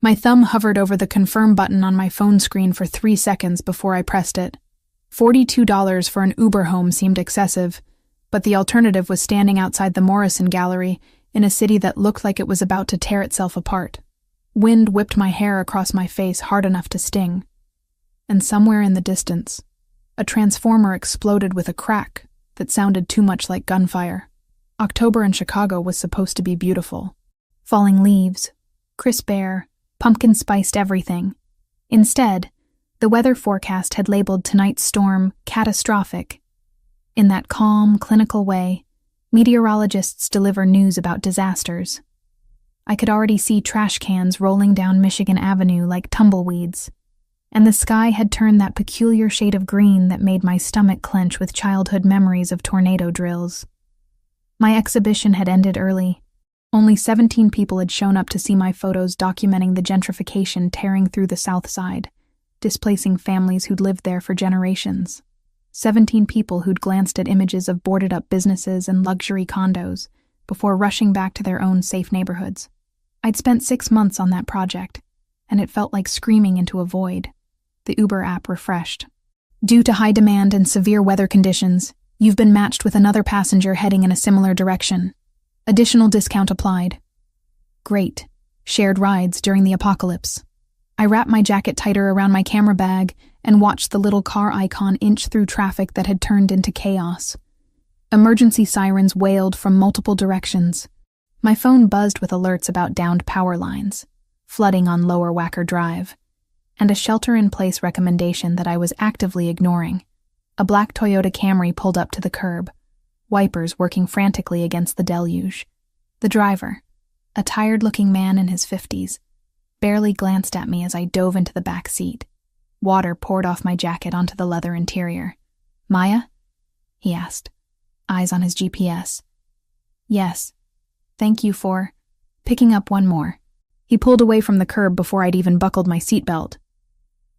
My thumb hovered over the confirm button on my phone screen for 3 seconds before I pressed it. $42 for an Uber home seemed excessive, but the alternative was standing outside the Morrison Gallery in a city that looked like it was about to tear itself apart. Wind whipped my hair across my face hard enough to sting. And somewhere in the distance, a transformer exploded with a crack that sounded too much like gunfire. October in Chicago was supposed to be beautiful. Falling leaves, crisp air, pumpkin-spiced everything. Instead, the weather forecast had labeled tonight's storm catastrophic. In that calm, clinical way, meteorologists deliver news about disasters. I could already see trash cans rolling down Michigan Avenue like tumbleweeds, and the sky had turned that peculiar shade of green that made my stomach clench with childhood memories of tornado drills. My exhibition had ended early. Only 17 people had shown up to see my photos documenting the gentrification tearing through the South Side, displacing families who'd lived there for generations. 17 people who'd glanced at images of boarded-up businesses and luxury condos before rushing back to their own safe neighborhoods. I'd spent 6 months on that project, and it felt like screaming into a void. The Uber app refreshed. Due to high demand and severe weather conditions, you've been matched with another passenger heading in a similar direction. Additional discount applied. Great. Shared rides during the apocalypse. I wrapped my jacket tighter around my camera bag and watched the little car icon inch through traffic that had turned into chaos. Emergency sirens wailed from multiple directions. My phone buzzed with alerts about downed power lines, flooding on Lower Wacker Drive, and a shelter-in-place recommendation that I was actively ignoring. A black Toyota Camry pulled up to the curb, wipers working frantically against the deluge. The driver, a tired-looking man in his 50s, barely glanced at me as I dove into the back seat. Water poured off my jacket onto the leather interior. "Maya?" he asked, eyes on his GPS. "Yes. Thank you for picking up one more." He pulled away from the curb before I'd even buckled my seatbelt.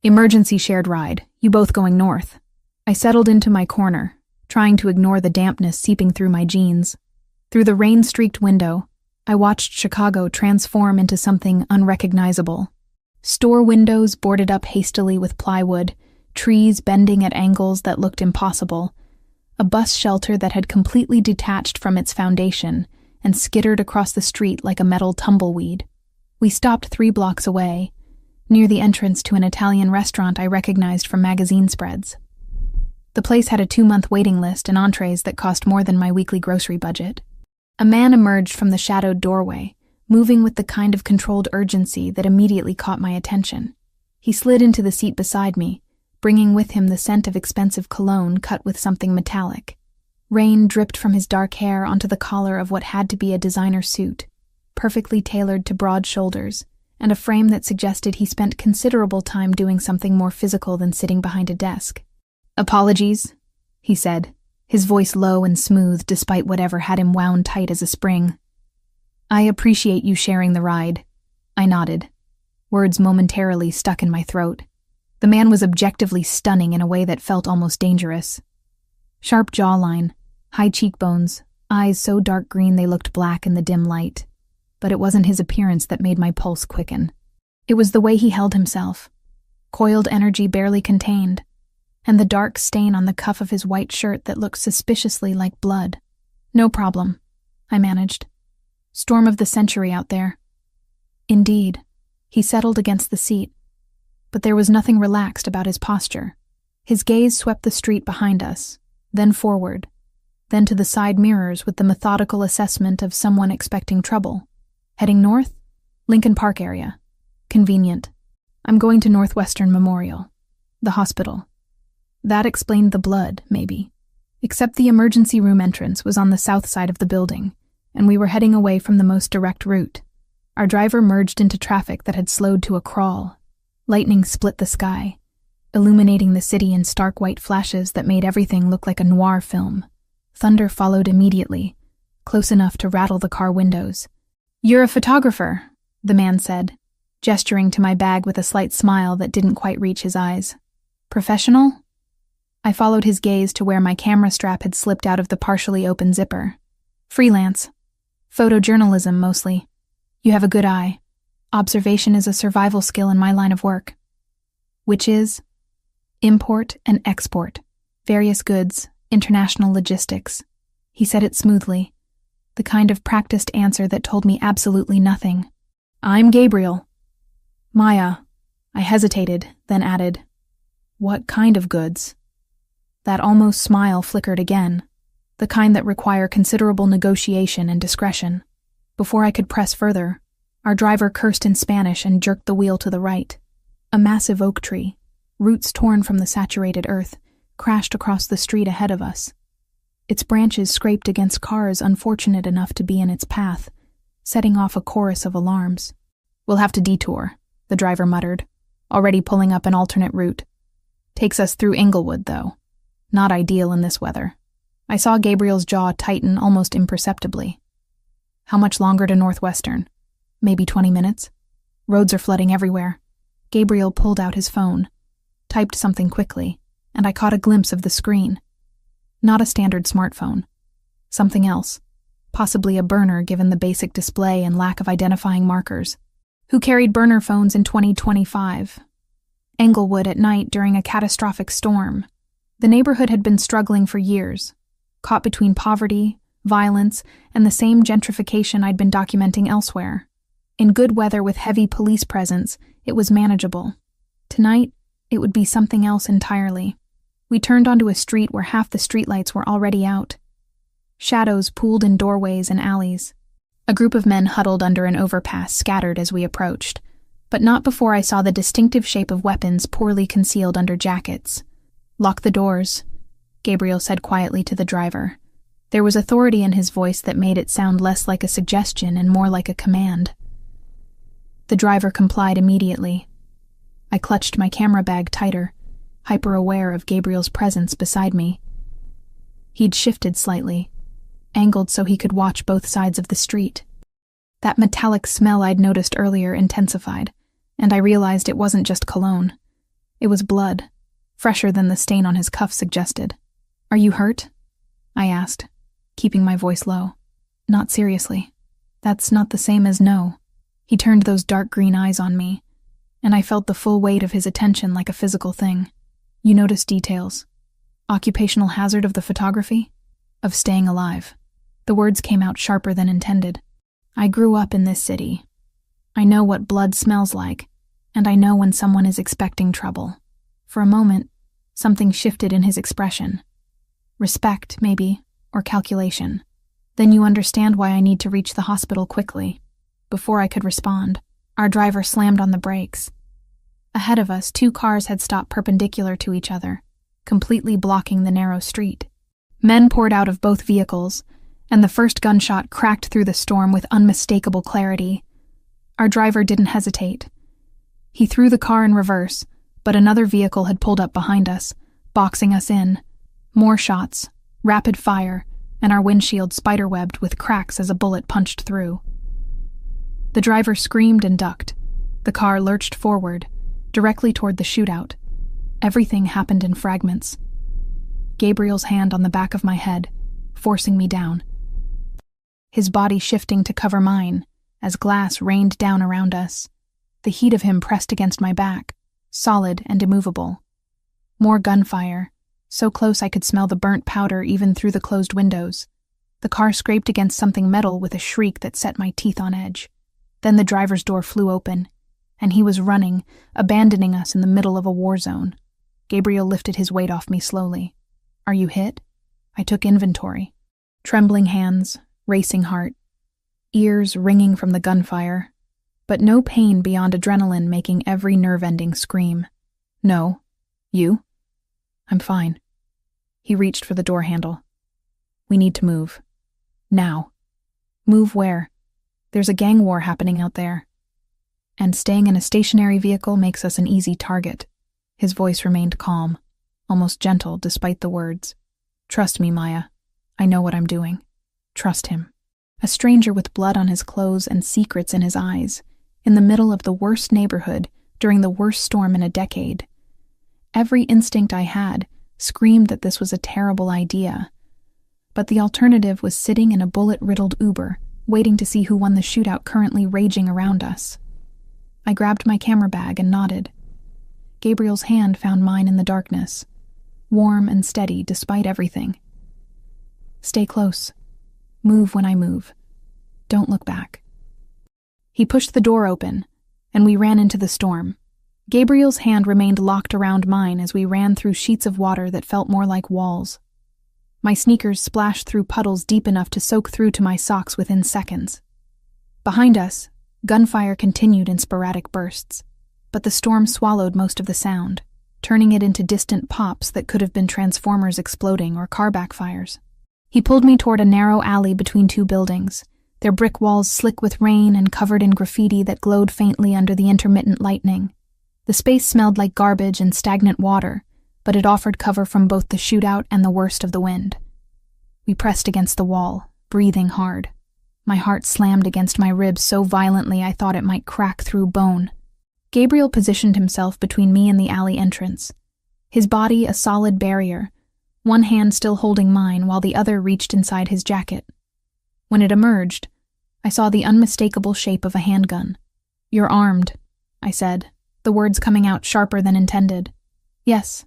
"Emergency shared ride. You both going north." I settled into my corner, trying to ignore the dampness seeping through my jeans. Through the rain-streaked window, I watched Chicago transform into something unrecognizable. Store windows boarded up hastily with plywood, trees bending at angles that looked impossible, a bus shelter that had completely detached from its foundation and skittered across the street like a metal tumbleweed. We stopped 3 blocks away, near the entrance to an Italian restaurant I recognized from magazine spreads. The place had a 2-month waiting list and entrees that cost more than my weekly grocery budget. A man emerged from the shadowed doorway, moving with the kind of controlled urgency that immediately caught my attention. He slid into the seat beside me, bringing with him the scent of expensive cologne cut with something metallic. Rain dripped from his dark hair onto the collar of what had to be a designer suit, perfectly tailored to broad shoulders, and a frame that suggested he spent considerable time doing something more physical than sitting behind a desk. "Apologies," he said, his voice low and smooth despite whatever had him wound tight as a spring. "I appreciate you sharing the ride." I nodded, words momentarily stuck in my throat. The man was objectively stunning in a way that felt almost dangerous. Sharp jawline, high cheekbones, eyes so dark green they looked black in the dim light. But it wasn't his appearance that made my pulse quicken. It was the way he held himself, coiled energy barely contained, and the dark stain on the cuff of his white shirt that looked suspiciously like blood. "No problem," I managed. "Storm of the century out there." Indeed, he settled against the seat, but there was nothing relaxed about his posture. His gaze swept the street behind us, then forward, then to the side mirrors with the methodical assessment of someone expecting trouble. "Heading north? Lincoln Park area. Convenient. I'm going to Northwestern Memorial. The hospital." That explained the blood, maybe. Except the emergency room entrance was on the south side of the building, and we were heading away from the most direct route. Our driver merged into traffic that had slowed to a crawl. Lightning split the sky, illuminating the city in stark white flashes that made everything look like a noir film. Thunder followed immediately, close enough to rattle the car windows. "You're a photographer," the man said, gesturing to my bag with a slight smile that didn't quite reach his eyes. "Professional?" I followed his gaze to where my camera strap had slipped out of the partially open zipper. "Freelance. Photojournalism, mostly. You have a good eye." Observation is a survival skill in my line of work, which is import and export, various goods, international logistics. He said it smoothly, the kind of practiced answer that told me absolutely nothing. I'm Gabriel. Maya. I hesitated, then added, What kind of goods? That almost smile flickered again, the kind that require considerable negotiation and discretion. Before I could press further, our driver cursed in Spanish and jerked the wheel to the right. A massive oak tree, roots torn from the saturated earth, crashed across the street ahead of us. Its branches scraped against cars unfortunate enough to be in its path, setting off a chorus of alarms. We'll have to detour, the driver muttered, already pulling up an alternate route. Takes us through Inglewood, though. Not ideal in this weather. I saw Gabriel's jaw tighten almost imperceptibly. How much longer to Northwestern? Maybe 20 minutes? Roads are flooding everywhere. Gabriel pulled out his phone, typed something quickly, and I caught a glimpse of the screen. Not a standard smartphone. Something else. Possibly a burner given the basic display and lack of identifying markers. Who carried burner phones in 2025? Englewood at night during a catastrophic storm. The neighborhood had been struggling for years, caught between poverty, violence, and the same gentrification I'd been documenting elsewhere. In good weather with heavy police presence, it was manageable. Tonight, it would be something else entirely. We turned onto a street where half the streetlights were already out. Shadows pooled in doorways and alleys. A group of men huddled under an overpass scattered as we approached, but not before I saw the distinctive shape of weapons poorly concealed under jackets. Lock the doors, Gabriel said quietly to the driver. There was authority in his voice that made it sound less like a suggestion and more like a command. The driver complied immediately. I clutched my camera bag tighter, hyper-aware of Gabriel's presence beside me. He'd shifted slightly, angled so he could watch both sides of the street. That metallic smell I'd noticed earlier intensified, and I realized it wasn't just cologne. It was blood, fresher than the stain on his cuff suggested. Are you hurt? I asked, keeping my voice low. Not seriously. That's not the same as no. He turned those dark green eyes on me, and I felt the full weight of his attention like a physical thing. You noticed details. Occupational hazard of the photography? Of staying alive. The words came out sharper than intended. I grew up in this city. I know what blood smells like, and I know when someone is expecting trouble. For a moment, something shifted in his expression. Respect, maybe, or calculation. Then you understand why I need to reach the hospital quickly. Before I could respond, our driver slammed on the brakes. Ahead of us, 2 cars had stopped perpendicular to each other, completely blocking the narrow street. Men poured out of both vehicles, and the first gunshot cracked through the storm with unmistakable clarity. Our driver didn't hesitate. He threw the car in reverse, but another vehicle had pulled up behind us, boxing us in. More shots, rapid fire, and our windshield spiderwebbed with cracks as a bullet punched through. The driver screamed and ducked. The car lurched forward, directly toward the shootout. Everything happened in fragments. Gabriel's hand on the back of my head, forcing me down. His body shifting to cover mine, as glass rained down around us. The heat of him pressed against my back, solid and immovable. More gunfire, so close I could smell the burnt powder even through the closed windows. The car scraped against something metal with a shriek that set my teeth on edge. Then the driver's door flew open, and he was running, abandoning us in the middle of a war zone. Gabriel lifted his weight off me slowly. Are you hit? I took inventory. Trembling hands, racing heart, ears ringing from the gunfire, but no pain beyond adrenaline making every nerve-ending scream. No. You? I'm fine. He reached for the door handle. We need to move. Now. Move where? There's a gang war happening out there. And staying in a stationary vehicle makes us an easy target. His voice remained calm, almost gentle despite the words. Trust me, Maya. I know what I'm doing. Trust him. A stranger with blood on his clothes and secrets in his eyes, in the middle of the worst neighborhood during the worst storm in a decade. Every instinct I had screamed that this was a terrible idea. But the alternative was sitting in a bullet-riddled Uber, waiting to see who won the shootout currently raging around us. I grabbed my camera bag and nodded. Gabriel's hand found mine in the darkness, warm and steady despite everything. Stay close. Move when I move. Don't look back. He pushed the door open, and we ran into the storm. Gabriel's hand remained locked around mine as we ran through sheets of water that felt more like walls. My sneakers splashed through puddles deep enough to soak through to my socks within seconds. Behind us, gunfire continued in sporadic bursts, but the storm swallowed most of the sound, turning it into distant pops that could have been transformers exploding or car backfires. He pulled me toward a narrow alley between two buildings, their brick walls slick with rain and covered in graffiti that glowed faintly under the intermittent lightning. The space smelled like garbage and stagnant water, but it offered cover from both the shootout and the worst of the wind. We pressed against the wall, breathing hard. My heart slammed against my ribs so violently I thought it might crack through bone. Gabriel positioned himself between me and the alley entrance, his body a solid barrier, one hand still holding mine while the other reached inside his jacket. When it emerged, I saw the unmistakable shape of a handgun. "You're armed," I said, the words coming out sharper than intended. "Yes."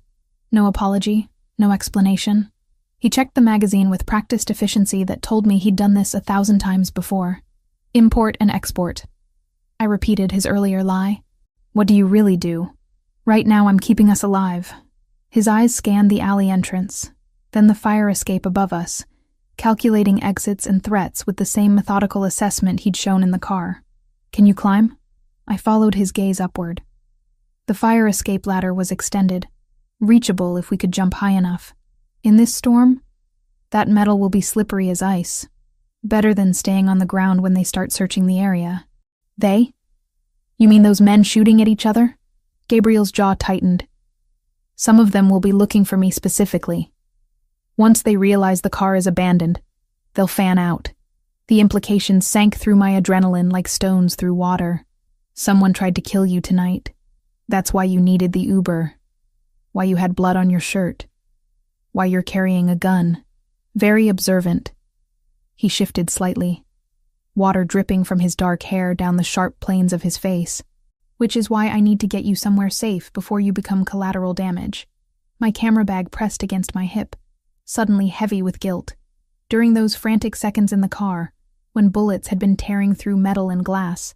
No apology, no explanation. He checked the magazine with practiced efficiency that told me he'd done this 1,000 times before. "Import and export." I repeated his earlier lie. "What do you really do?" "Right now I'm keeping us alive." His eyes scanned the alley entrance, then the fire escape above us, calculating exits and threats with the same methodical assessment he'd shown in the car. "Can you climb?" I followed his gaze upward. The fire escape ladder was extended, reachable if we could jump high enough. In this storm, that metal will be slippery as ice. Better than staying on the ground when they start searching the area. "They? You mean those men shooting at each other?" Gabriel's jaw tightened. "Some of them will be looking for me specifically. Once they realize the car is abandoned, they'll fan out." The implications sank through my adrenaline like stones through water. "Someone tried to kill you tonight. That's why you needed the Uber. Why you had blood on your shirt. Why you're carrying a gun. Very observant." He shifted slightly, water dripping from his dark hair down the sharp planes of his face. "Which is why I need to get you somewhere safe before you become collateral damage." My camera bag pressed against my hip, suddenly heavy with guilt. During those frantic seconds in the car, when bullets had been tearing through metal and glass,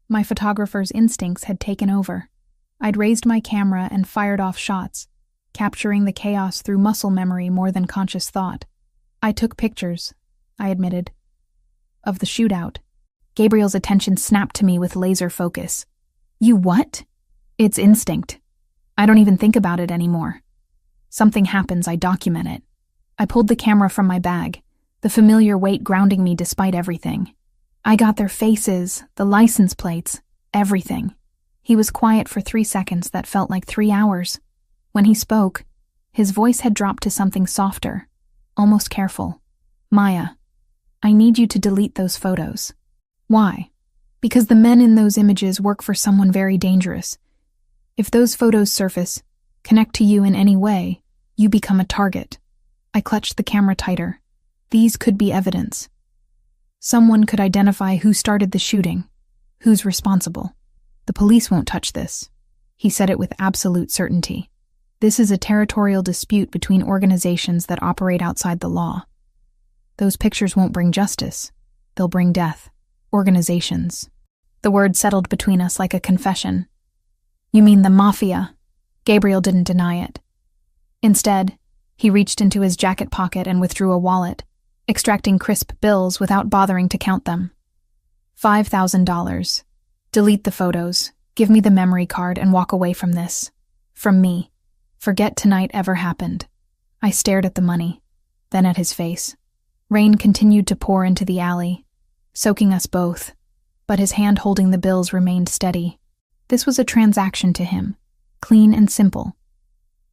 my photographer's instincts had taken over. I'd raised my camera and fired off shots, capturing the chaos through muscle memory more than conscious thought. "I took pictures," I admitted. "Of the shootout." Gabriel's attention snapped to me with laser focus. "You what?" "It's instinct. I don't even think about it anymore. Something happens, I document it." I pulled the camera from my bag, the familiar weight grounding me despite everything. I got their faces, the license plates, everything. He was quiet for 3 seconds that felt like 3 hours. When he spoke, his voice had dropped to something softer, almost careful. "Maya, I need you to delete those photos." "Why?" "Because the men in those images work for someone very dangerous. If those photos surface, connect to you in any way, you become a target." I clutched the camera tighter. These could be evidence. Someone could identify who started the shooting, who's responsible. "The police won't touch this." He said it with absolute certainty. "This is a territorial dispute between organizations that operate outside the law. Those pictures won't bring justice. They'll bring death. Organizations." The word settled between us like a confession. "You mean the Mafia?" Gabriel didn't deny it. Instead, he reached into his jacket pocket and withdrew a wallet, extracting crisp bills without bothering to count them. $5,000. Delete the photos, give me the memory card, and walk away from this. From me. Forget tonight ever happened. I stared at the money, then at his face. Rain continued to pour into the alley, soaking us both, but his hand holding the bills remained steady. This was a transaction to him, clean and simple.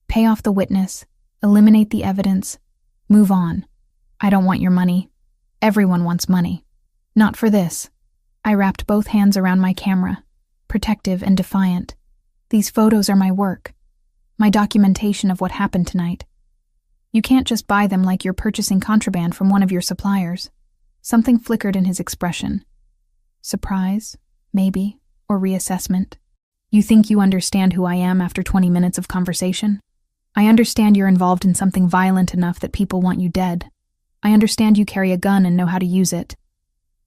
Pay off the witness, eliminate the evidence, move on. I don't want your money. Everyone wants money. Not for this. I wrapped both hands around my camera, protective and defiant. These photos are my work, my documentation of what happened tonight. You can't just buy them like you're purchasing contraband from one of your suppliers. Something flickered in his expression. Surprise, maybe, or reassessment. You think you understand who I am after 20 minutes of conversation? I understand you're involved in something violent enough that people want you dead. I understand you carry a gun and know how to use it.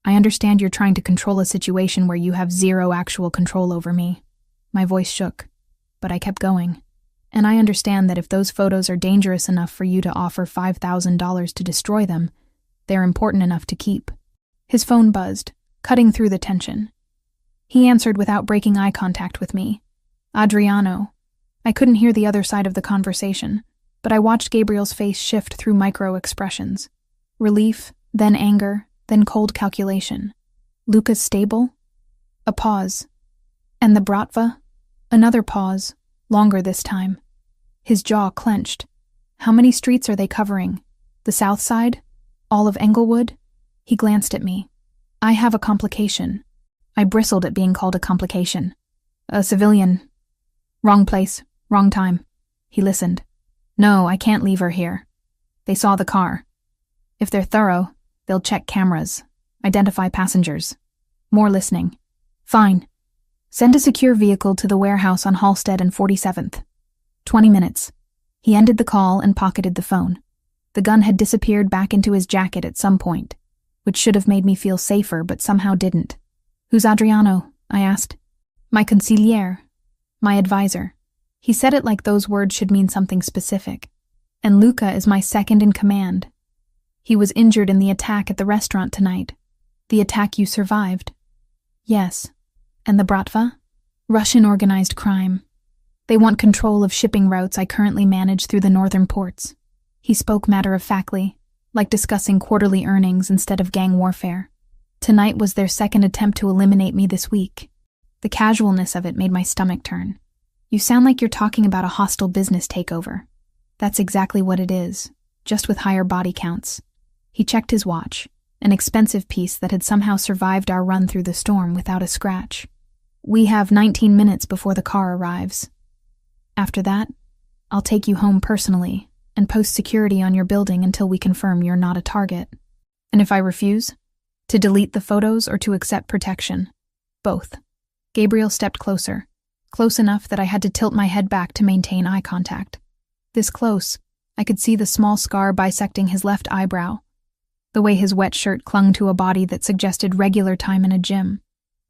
I understand you're trying to control a situation where you have zero actual control over me. My voice shook, but I kept going. And I understand that if those photos are dangerous enough for you to offer $5,000 to destroy them, they're important enough to keep. His phone buzzed, cutting through the tension. He answered without breaking eye contact with me. Adriano. I couldn't hear the other side of the conversation, but I watched Gabriel's face shift through micro-expressions. Relief, then anger, then cold calculation. Luca's stable? A pause. And the Bratva? Another pause, longer this time. His jaw clenched. How many streets are they covering? The south side? All of Englewood? He glanced at me. I have a complication. I bristled at being called a complication. A civilian. Wrong place, wrong time. He listened. No, I can't leave her here. They saw the car. If they're thorough, they'll check cameras, identify passengers. More listening. Fine. Send a secure vehicle to the warehouse on Halstead and 47th. 20 minutes. He ended the call and pocketed the phone. The gun had disappeared back into his jacket at some point, which should have made me feel safer but somehow didn't. Who's Adriano? I asked. My consigliere. My advisor. He said it like those words should mean something specific. And Luca is my second in command. He was injured in the attack at the restaurant tonight. The attack you survived. Yes. And the Bratva? Russian organized crime. They want control of shipping routes I currently manage through the northern ports. He spoke matter-of-factly, like discussing quarterly earnings instead of gang warfare. Tonight was their second attempt to eliminate me this week. The casualness of it made my stomach turn. You sound like you're talking about a hostile business takeover. That's exactly what it is, just with higher body counts. He checked his watch, an expensive piece that had somehow survived our run through the storm without a scratch. We have 19 minutes before the car arrives. After that, I'll take you home personally and post security on your building until we confirm you're not a target. And if I refuse? To delete the photos or to accept protection? Both. Gabriel stepped closer, close enough that I had to tilt my head back to maintain eye contact. This close, I could see the small scar bisecting his left eyebrow, the way his wet shirt clung to a body that suggested regular time in a gym,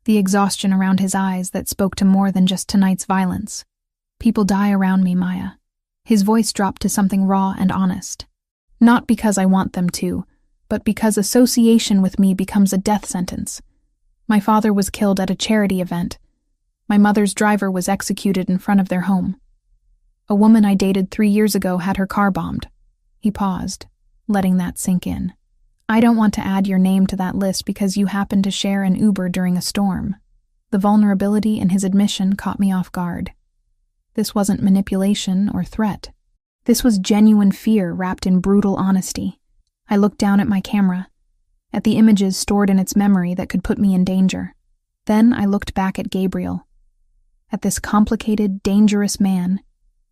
the exhaustion around his eyes that spoke to more than just tonight's violence. People die around me, Maya. His voice dropped to something raw and honest. Not because I want them to, but because association with me becomes a death sentence. My father was killed at a charity event. My mother's driver was executed in front of their home. A woman I dated 3 years ago had her car bombed. He paused, letting that sink in. I don't want to add your name to that list because you happened to share an Uber during a storm. The vulnerability in his admission caught me off guard. This wasn't manipulation or threat. This was genuine fear wrapped in brutal honesty. I looked down at my camera, at the images stored in its memory that could put me in danger. Then I looked back at Gabriel, at this complicated, dangerous man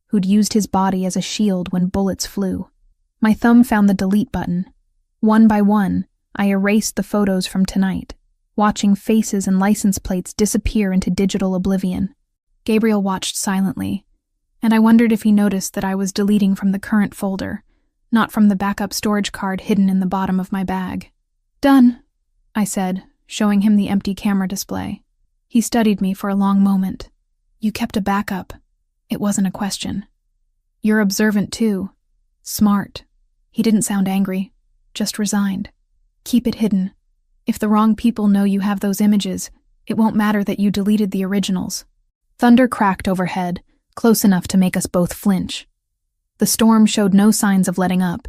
who'd used his body as a shield when bullets flew. My thumb found the delete button. One by one, I erased the photos from tonight, watching faces and license plates disappear into digital oblivion. Gabriel watched silently, and I wondered if he noticed that I was deleting from the current folder, not from the backup storage card hidden in the bottom of my bag. Done, I said, showing him the empty camera display. He studied me for a long moment. You kept a backup. It wasn't a question. You're observant too. Smart. He didn't sound angry, just resigned. Keep it hidden. If the wrong people know you have those images, it won't matter that you deleted the originals. Thunder cracked overhead, close enough to make us both flinch. The storm showed no signs of letting up.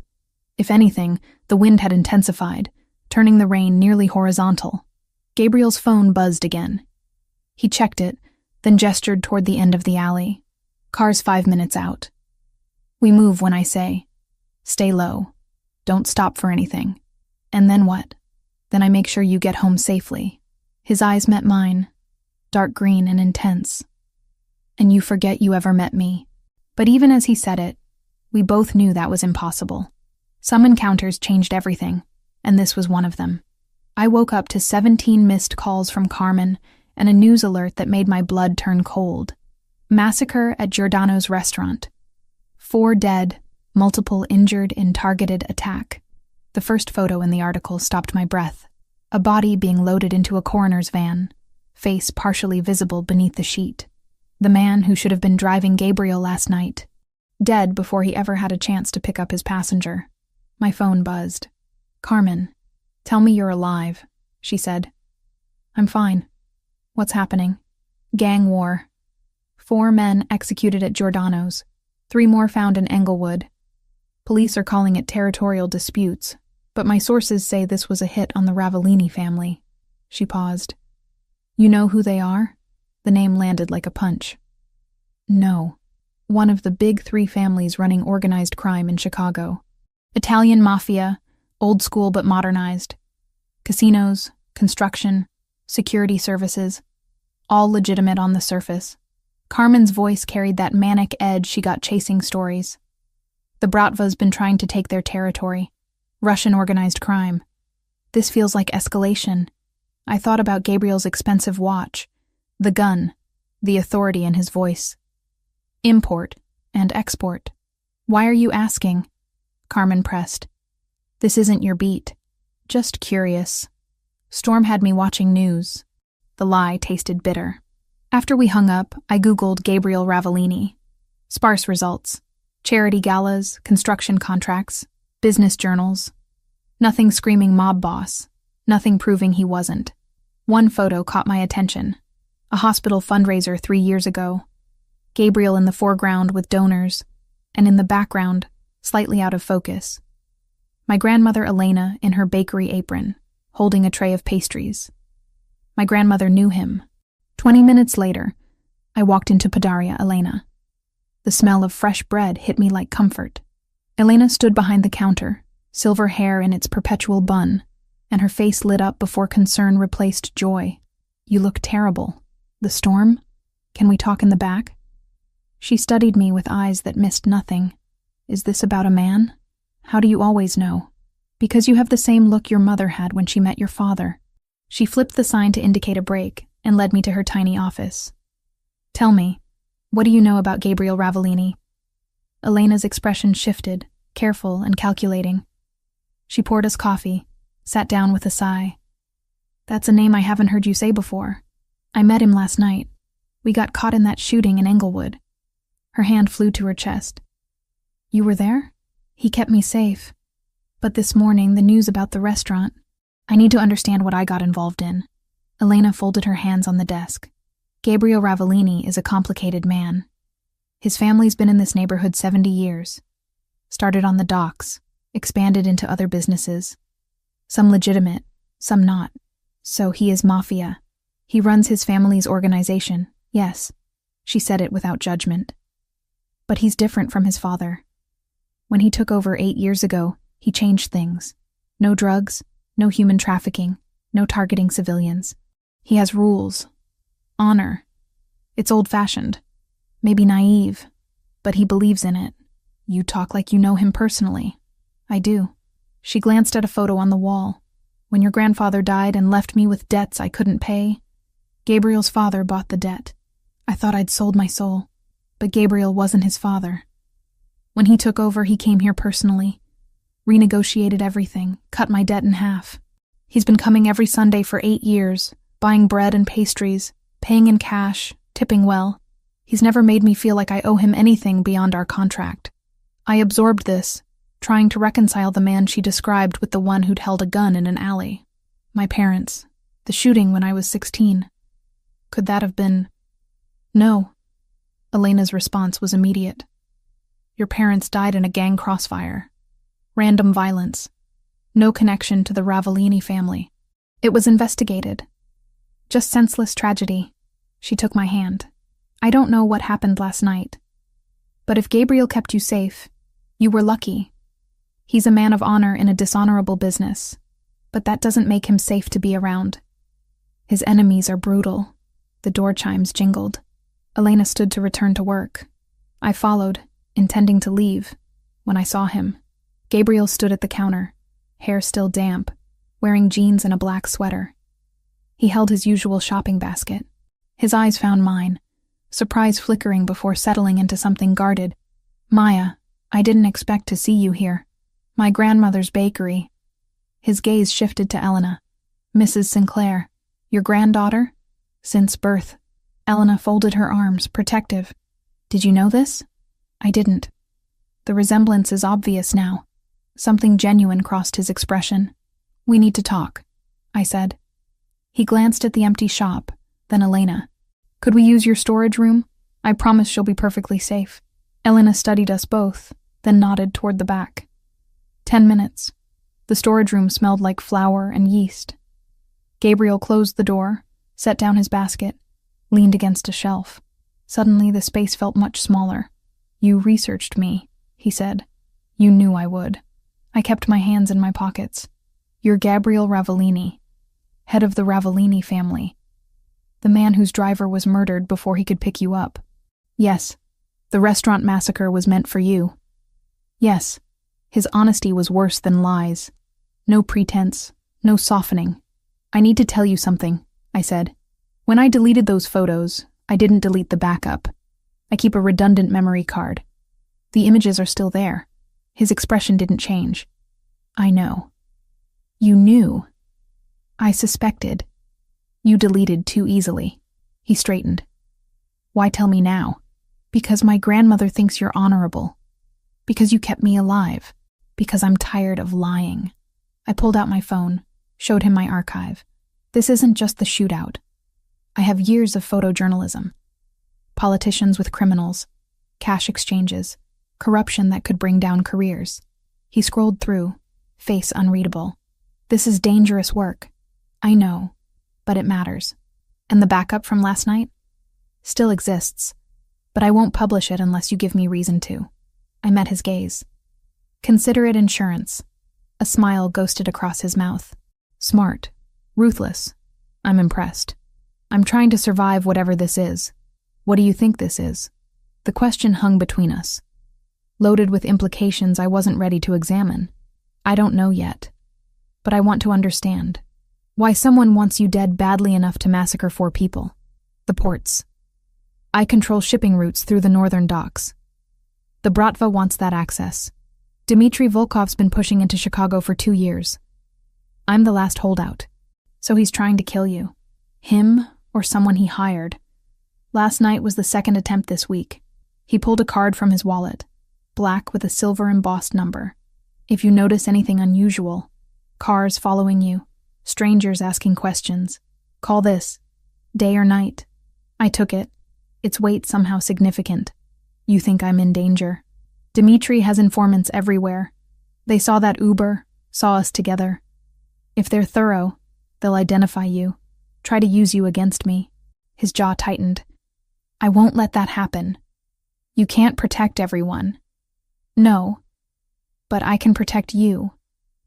If anything, the wind had intensified, turning the rain nearly horizontal. Gabriel's phone buzzed again. He checked it, then gestured toward the end of the alley. Car's 5 minutes out. We move when I say. Stay low. Don't stop for anything. And then what? Then I make sure you get home safely. His eyes met mine, dark green and intense. And you forget you ever met me. But even as he said it, we both knew that was impossible. Some encounters changed everything, and this was one of them. I woke up to 17 missed calls from Carmen and a news alert that made my blood turn cold. Massacre at Giordano's restaurant. 4 dead, multiple injured in targeted attack. The first photo in the article stopped my breath. A body being loaded into a coroner's van, face partially visible beneath the sheet. The man who should have been driving Gabriel last night, dead before he ever had a chance to pick up his passenger. My phone buzzed. "Carmen, tell me you're alive," she said. "I'm fine. What's happening?" "Gang war. 4 men executed at Giordano's, 3 more found in Englewood. Police are calling it territorial disputes, but my sources say this was a hit on the Ravellini family." She paused. "You know who they are?" The name landed like a punch. "No. One of the big 3 families running organized crime in Chicago. Italian mafia, old school but modernized. Casinos, construction, security services, all legitimate on the surface." Carmen's voice carried that manic edge she got chasing stories. "The Bratva's been trying to take their territory. Russian organized crime. This feels like escalation." I thought about Gabriel's expensive watch, the gun, the authority in his voice. "Import and export. Why are you asking?" Carmen pressed. "This isn't your beat. Just curious." Storm had me watching news. The lie tasted bitter. After we hung up, I Googled Gabriel Ravellini. Sparse results. Charity galas, construction contracts, business journals. Nothing screaming mob boss. Nothing proving he wasn't. One photo caught my attention. A hospital fundraiser 3 years ago. Gabriel in the foreground with donors, and in the background, slightly out of focus, my grandmother Elena in her bakery apron, holding a tray of pastries. My grandmother knew him. 20 minutes later, I walked into Padaria Elena. The smell of fresh bread hit me like comfort. Elena stood behind the counter, silver hair in its perpetual bun, and her face lit up before concern replaced joy. "You look terrible. The storm? Can we talk in the back?" She studied me with eyes that missed nothing. "Is this about a man? How do you always know?" "Because you have the same look your mother had when she met your father." She flipped the sign to indicate a break and led me to her tiny office. "Tell me, what do you know about Gabriel Ravellini?" Elena's expression shifted, careful and calculating. She poured us coffee, sat down with a sigh. "That's a name I haven't heard you say before. I met him last night. We got caught in that shooting in Englewood." Her hand flew to her chest. "You were there? He kept me safe. But this morning, the news about the restaurant. I need to understand what I got involved in." Elena folded her hands on the desk. "Gabriel Ravellini is a complicated man. His family's been in this neighborhood 70 years. Started on the docks, expanded into other businesses. Some legitimate, some not. So he is Mafia. He runs his family's organization, yes." She said it without judgment. "But he's different from his father. When he took over 8 years ago, he changed things. No drugs, no human trafficking, no targeting civilians. He has rules. Honor. It's old-fashioned. Maybe naive, but he believes in it. You talk like you know him personally." "I do." She glanced at a photo on the wall. "When your grandfather died and left me with debts I couldn't pay, Gabriel's father bought the debt. I thought I'd sold my soul, but Gabriel wasn't his father. When he took over, he came here personally, renegotiated everything, cut my debt in half. He's been coming every Sunday for 8 years, buying bread and pastries, paying in cash, tipping well. He's never made me feel like I owe him anything beyond our contract. I absorbed this, trying to reconcile the man she described with the one who'd held a gun in an alley. My parents, the shooting when I was 16. Could that have been—" "No." Elena's response was immediate. "Your parents died in a gang crossfire. Random violence. No connection to the Ravellini family. It was investigated. Just senseless tragedy." She took my hand. "I don't know what happened last night. But if Gabriel kept you safe, you were lucky. He's a man of honor in a dishonorable business, but that doesn't make him safe to be around. His enemies are brutal." The door chimes jingled. Elena stood to return to work. I followed, intending to leave, when I saw him. Gabriel stood at the counter, hair still damp, wearing jeans and a black sweater. He held his usual shopping basket. His eyes found mine, surprise flickering before settling into something guarded. "Maya, I didn't expect to see you here. My grandmother's bakery." His gaze shifted to Elena. "Mrs. Sinclair, your granddaughter?" "Since birth." Elena folded her arms, protective. "Did you know this?" "I didn't." The resemblance is obvious now. Something genuine crossed his expression. "We need to talk," I said. He glanced at the empty shop, then Elena. "Could we use your storage room? I promise she'll be perfectly safe." Elena studied us both, then nodded toward the back. 10 minutes. The storage room smelled like flour and yeast. Gabriel closed the door, set down his basket, leaned against a shelf. Suddenly the space felt much smaller. "You researched me," he said. "You knew I would." I kept my hands in my pockets. "You're Gabriel Ravellini, head of the Ravellini family. The man whose driver was murdered before he could pick you up." "Yes. The restaurant massacre was meant for you." "Yes." His honesty was worse than lies. No pretense, no softening. "I need to tell you something," I said. "When I deleted those photos, I didn't delete the backup. I keep a redundant memory card. The images are still there." His expression didn't change. "I know." "You knew." "I suspected. You deleted too easily." He straightened. "Why tell me now?" "Because my grandmother thinks you're honorable. Because you kept me alive. Because I'm tired of lying." I pulled out my phone, showed him my archive. "This isn't just the shootout. I have years of photojournalism. Politicians with criminals, cash exchanges, corruption that could bring down careers." He scrolled through, face unreadable. "This is dangerous work. I know, but it matters. And the backup from last night? Still exists, but I won't publish it unless you give me reason to." I met his gaze. "Consider it insurance." A smile ghosted across his mouth. "Smart. Ruthless. I'm impressed. I'm trying to survive whatever this is. What do you think this is?" The question hung between us, loaded with implications I wasn't ready to examine. "I don't know yet, but I want to understand. Why someone wants you dead badly enough to massacre 4 people. The ports. I control shipping routes through the northern docks. The Bratva wants that access. Dmitry Volkov's been pushing into Chicago for 2 years. I'm the last holdout. So he's trying to kill you. Him or someone he hired. Last night was the 2nd attempt this week. He pulled a card from his wallet, black with a silver embossed number. If you notice anything unusual, cars following you, strangers asking questions, call this, day or night." I took it. Its weight somehow significant. "You think I'm in danger?" "Dmitry has informants everywhere. They saw that Uber, saw us together. If they're thorough, they'll identify you, try to use you against me." His jaw tightened. "I won't let that happen. You can't protect everyone." "No, but I can protect you."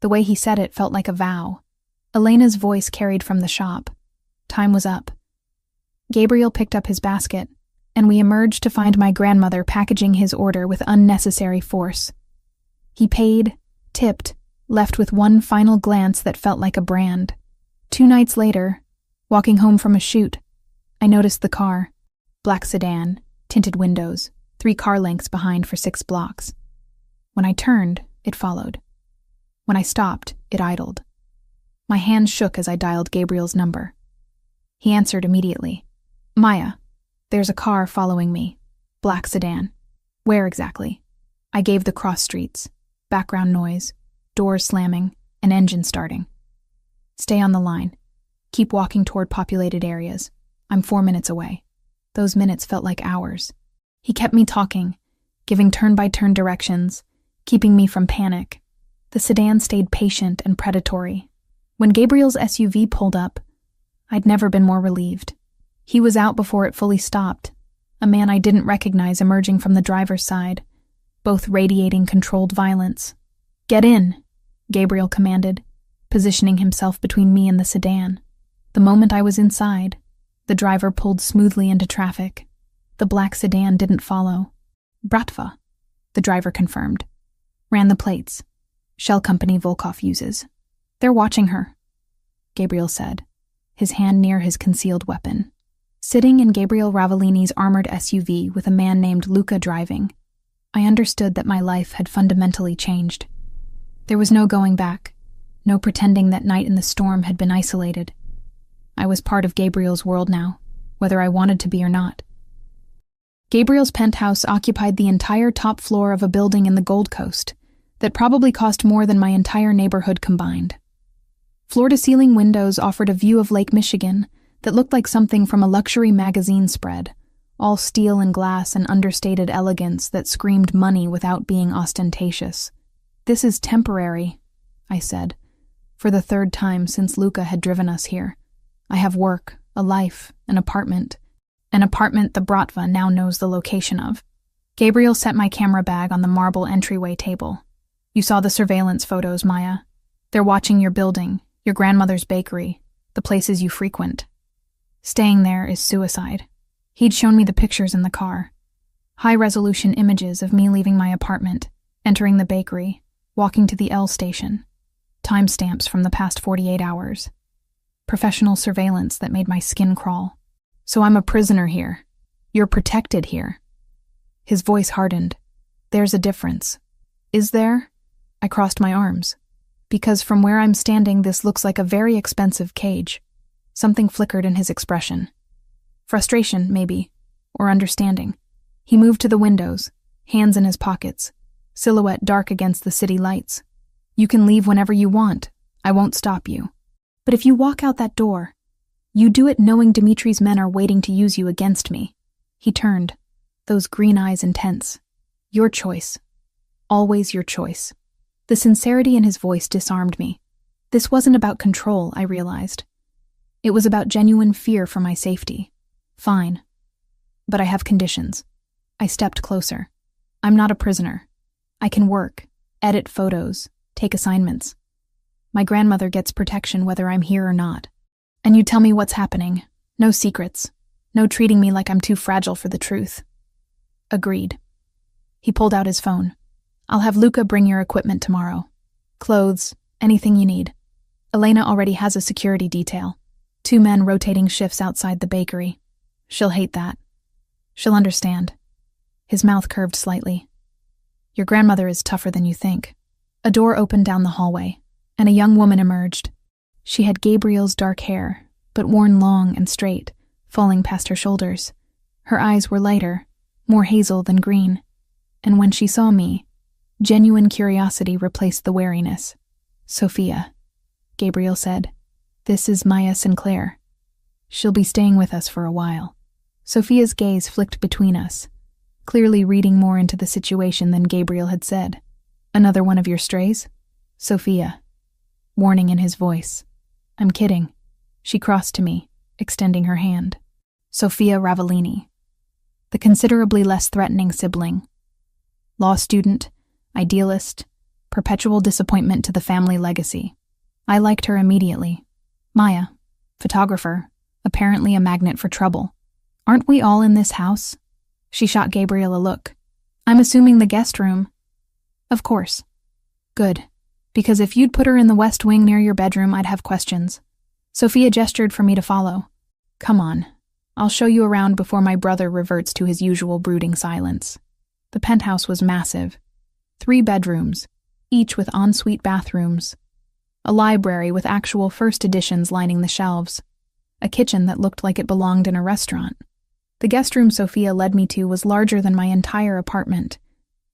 The way he said it felt like a vow. Elena's voice carried from the shop. Time was up. Gabriel picked up his basket, and we emerged to find my grandmother packaging his order with unnecessary force. He paid, tipped, left with one final glance that felt like a brand. 2 nights later, walking home from a shoot, I noticed the car. Black sedan, tinted windows, 3 car lengths behind for 6 blocks. When I turned, it followed. When I stopped, it idled. My hands shook as I dialed Gabriel's number. He answered immediately. "Maya, there's a car following me. Black sedan." "Where exactly?" I gave the cross streets. Background noise, doors slamming, an engine starting. "Stay on the line. Keep walking toward populated areas. I'm 4 minutes away." Those minutes felt like hours. He kept me talking, giving turn-by-turn directions, keeping me from panic. The sedan stayed patient and predatory. When Gabriel's SUV pulled up, I'd never been more relieved. He was out before it fully stopped, a man I didn't recognize emerging from the driver's side, both radiating controlled violence. "Get in," Gabriel commanded, positioning himself between me and the sedan. The moment I was inside, the driver pulled smoothly into traffic. The black sedan didn't follow. "Bratva," the driver confirmed. "Ran the plates. Shell company Volkov uses. They're watching her," Gabriel said. his hand near his concealed weapon. Sitting in Gabriel Ravellini's armored SUV with a man named Luca driving, I understood that my life had fundamentally changed. There was no going back, no pretending that night in the storm had been isolated. I was part of Gabriel's world now, whether I wanted to be or not. Gabriel's penthouse occupied the entire top floor of a building in the Gold Coast that probably cost more than my entire neighborhood combined. Floor-to-ceiling windows offered a view of Lake Michigan that looked like something from a luxury magazine spread, all steel and glass and understated elegance that screamed money without being ostentatious. "This is temporary," I said, for the third time since Luca had driven us here. "I have work, a life, an apartment the Bratva now knows the location of." Gabriel set my camera bag on the marble entryway table. "You saw the surveillance photos, Maya. They're watching your building, your grandmother's bakery, the places you frequent. Staying there is suicide." He'd shown me the pictures in the car. High-resolution images of me leaving my apartment, entering the bakery, walking to the L station. Timestamps from the past 48 hours. Professional surveillance that made my skin crawl. "So I'm a prisoner here. You're protected here." His voice hardened. "There's a difference." "Is there?" I crossed my arms. "Because from where I'm standing, this looks like a very expensive cage." Something flickered in his expression. Frustration, maybe, or understanding. He moved to the windows, hands in his pockets, silhouette dark against the city lights. "You can leave whenever you want. I won't stop you. But if you walk out that door, you do it knowing Dimitri's men are waiting to use you against me." He turned, those green eyes intense. "Your choice. Always your choice." The sincerity in his voice disarmed me. This wasn't about control, I realized. It was about genuine fear for my safety. "Fine. But I have conditions." I stepped closer. "I'm not a prisoner. I can work, edit photos, take assignments. My grandmother gets protection whether I'm here or not. And you tell me what's happening. No secrets. No treating me like I'm too fragile for the truth." Agreed. He pulled out his phone. "I'll have Luca bring your equipment tomorrow. Clothes, anything you need. Elena already has a security detail. 2 men rotating shifts outside the bakery. She'll hate that. She'll understand." His mouth curved slightly. "Your grandmother is tougher than you think." A door opened down the hallway, and a young woman emerged. She had Gabriel's dark hair, but worn long and straight, falling past her shoulders. Her eyes were lighter, more hazel than green, and when she saw me, genuine curiosity replaced the wariness. "Sophia," Gabriel said. "This is Maya Sinclair. She'll be staying with us for a while." Sophia's gaze flicked between us, clearly reading more into the situation than Gabriel had said. "Another one of your strays?" "Sophia." Warning in his voice. "I'm kidding." She crossed to me, extending her hand. Sophia Ravellini. The considerably less threatening sibling. Law student, idealist, perpetual disappointment to the family legacy. I liked her immediately. Maya, photographer, apparently a magnet for trouble. "Aren't we all in this house?" She shot Gabriel a look. "I'm assuming the guest room." "Of course." "Good. Because if you'd put her in the west wing near your bedroom, I'd have questions." Sophia gestured for me to follow. "Come on. I'll show you around before my brother reverts to his usual brooding silence." The penthouse was massive. 3 bedrooms, each with ensuite bathrooms. A library with actual first editions lining the shelves. A kitchen that looked like it belonged in a restaurant. The guest room Sophia led me to was larger than my entire apartment,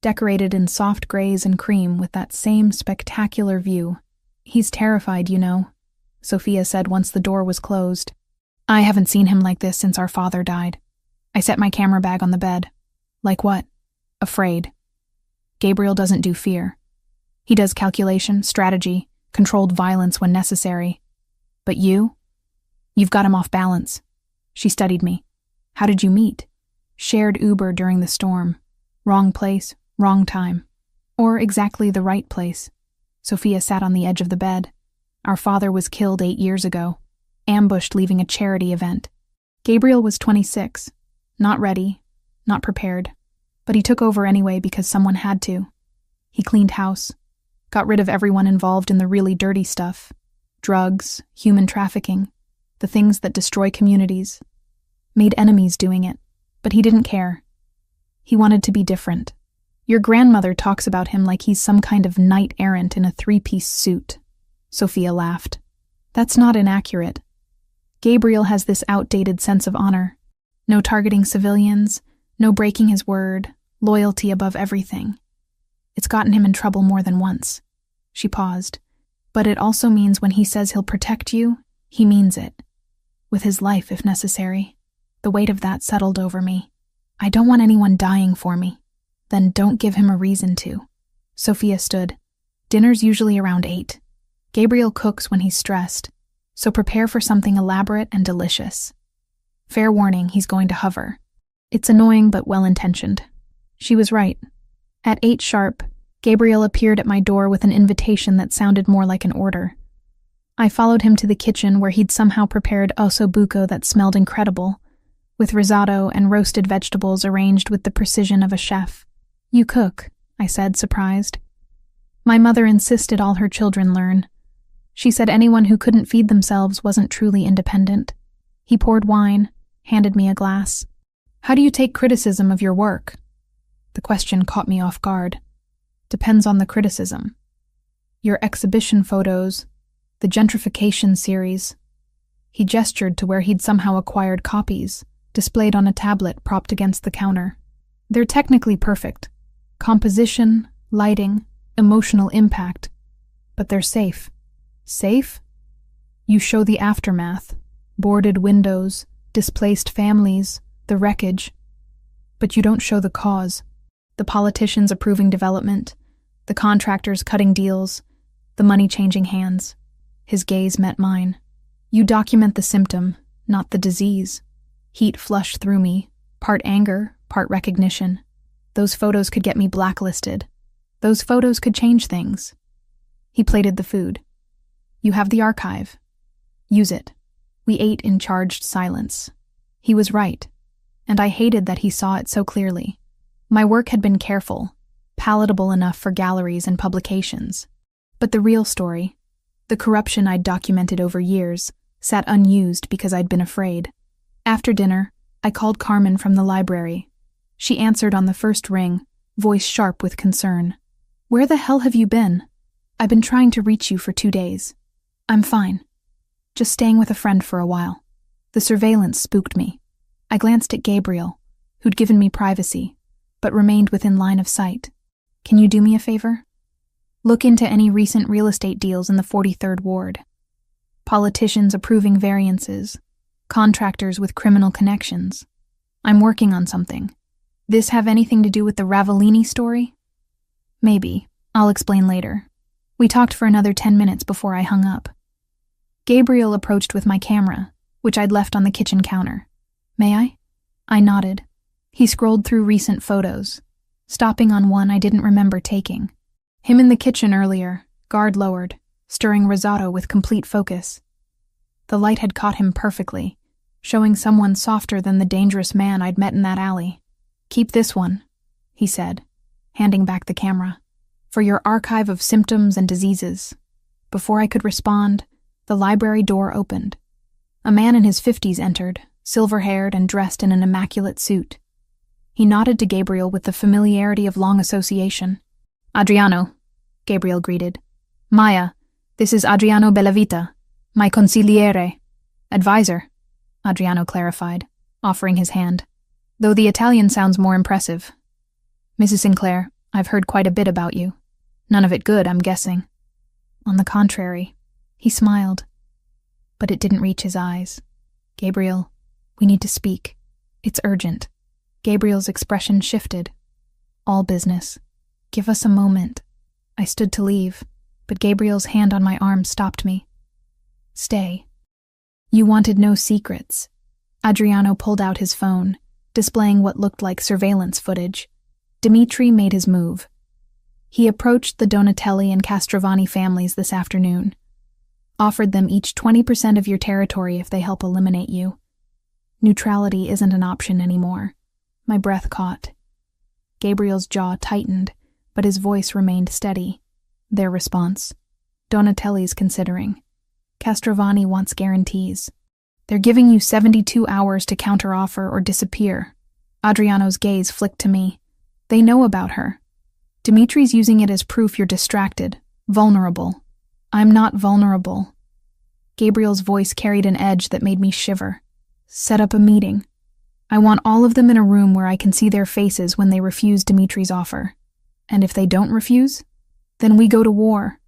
decorated in soft grays and cream with that same spectacular view. "He's terrified, you know," Sophia said once the door was closed. "I haven't seen him like this since our father died." I set my camera bag on the bed. "Like what?" "Afraid. Gabriel doesn't do fear. He does calculation, strategy, controlled violence when necessary. But you? You've got him off balance." She studied me. "How did you meet?" "Shared Uber during the storm. Wrong place, wrong time. Or exactly the right place." Sophia sat on the edge of the bed. "Our father was killed 8 years ago, ambushed leaving a charity event. Gabriel was 26, not ready, not prepared, but he took over anyway because someone had to. He cleaned house, got rid of everyone involved in the really dirty stuff, drugs, human trafficking, the things that destroy communities. Made enemies doing it, but he didn't care. He wanted to be different. Your grandmother talks about him like he's some kind of knight-errant in a three-piece suit. Sophia laughed. That's not inaccurate. Gabriel has this outdated sense of honor. No targeting civilians, no breaking his word, loyalty above everything. It's gotten him in trouble more than once. She paused. But it also means when he says he'll protect you, he means it. With his life, if necessary. The weight of that settled over me. I don't want anyone dying for me. Then don't give him a reason to. Sophia stood. Dinner's usually around 8. Gabriel cooks when he's stressed, so prepare for something elaborate and delicious. Fair warning, he's going to hover. It's annoying but well-intentioned. She was right. At 8 sharp, Gabriel appeared at my door with an invitation that sounded more like an order. I followed him to the kitchen where he'd somehow prepared osso buco that smelled incredible, with risotto and roasted vegetables arranged with the precision of a chef. You cook, I said, surprised. My mother insisted all her children learn. She said anyone who couldn't feed themselves wasn't truly independent. He poured wine, handed me a glass. How do you take criticism of your work? The question caught me off guard. Depends on the criticism. Your exhibition photos, the gentrification series. He gestured to where he'd somehow acquired copies, displayed on a tablet propped against the counter. They're technically perfect. Composition, lighting, emotional impact. But they're safe. Safe? You show the aftermath. Boarded windows, displaced families, the wreckage. But you don't show the cause. The politicians approving development, the contractors cutting deals, the money changing hands. His gaze met mine. You document the symptom, not the disease. Heat flushed through me, part anger, part recognition. Those photos could get me blacklisted. Those photos could change things. He plated the food. You have the archive. Use it. We ate in charged silence. He was right, and I hated that he saw it so clearly. My work had been careful, palatable enough for galleries and publications. But the real story, the corruption I'd documented over years, sat unused because I'd been afraid. After dinner, I called Carmen from the library. She answered on the first ring, voice sharp with concern. Where the hell have you been? I've been trying to reach you for 2 days. I'm fine. Just staying with a friend for a while. The surveillance spooked me. I glanced at Gabriel, who'd given me privacy, but remained within line of sight. Can you do me a favor? Look into any recent real estate deals in the 43rd Ward. Politicians approving variances. Contractors with criminal connections. I'm working on something. This have anything to do with the Ravellini story? Maybe. I'll explain later. We talked for another 10 minutes before I hung up. Gabriel approached with my camera, which I'd left on the kitchen counter. May I? I nodded. He scrolled through recent photos, stopping on one I didn't remember taking. Him in the kitchen earlier, guard lowered, stirring risotto with complete focus. The light had caught him perfectly, showing someone softer than the dangerous man I'd met in that alley. Keep this one, he said, handing back the camera, for your archive of symptoms and diseases. Before I could respond, the library door opened. A man in his 50s entered, silver-haired and dressed in an immaculate suit. He nodded to Gabriel with the familiarity of long association. Adriano, Gabriel greeted. Maya, this is Adriano Bellavita, my consigliere. Advisor, Adriano clarified, offering his hand. Though the Italian sounds more impressive. Mrs. Sinclair, I've heard quite a bit about you. None of it good, I'm guessing. On the contrary, he smiled. But it didn't reach his eyes. Gabriel, we need to speak. It's urgent. Gabriel's expression shifted. All business. Give us a moment. I stood to leave, but Gabriel's hand on my arm stopped me. Stay. You wanted no secrets. Adriano pulled out his phone, displaying what looked like surveillance footage. Dimitri made his move. He approached the Donatelli and Castrovani families this afternoon. Offered them each 20% of your territory if they help eliminate you. Neutrality isn't an option anymore. My breath caught. Gabriel's jaw tightened, but his voice remained steady. Their response. Donatelli's considering. Castrovani wants guarantees. They're giving you 72 hours to counteroffer or disappear. Adriano's gaze flicked to me. They know about her. Dimitri's using it as proof you're distracted, vulnerable. I'm not vulnerable. Gabriel's voice carried an edge that made me shiver. Set up a meeting. I want all of them in a room where I can see their faces when they refuse Dimitri's offer. And if they don't refuse, then we go to war.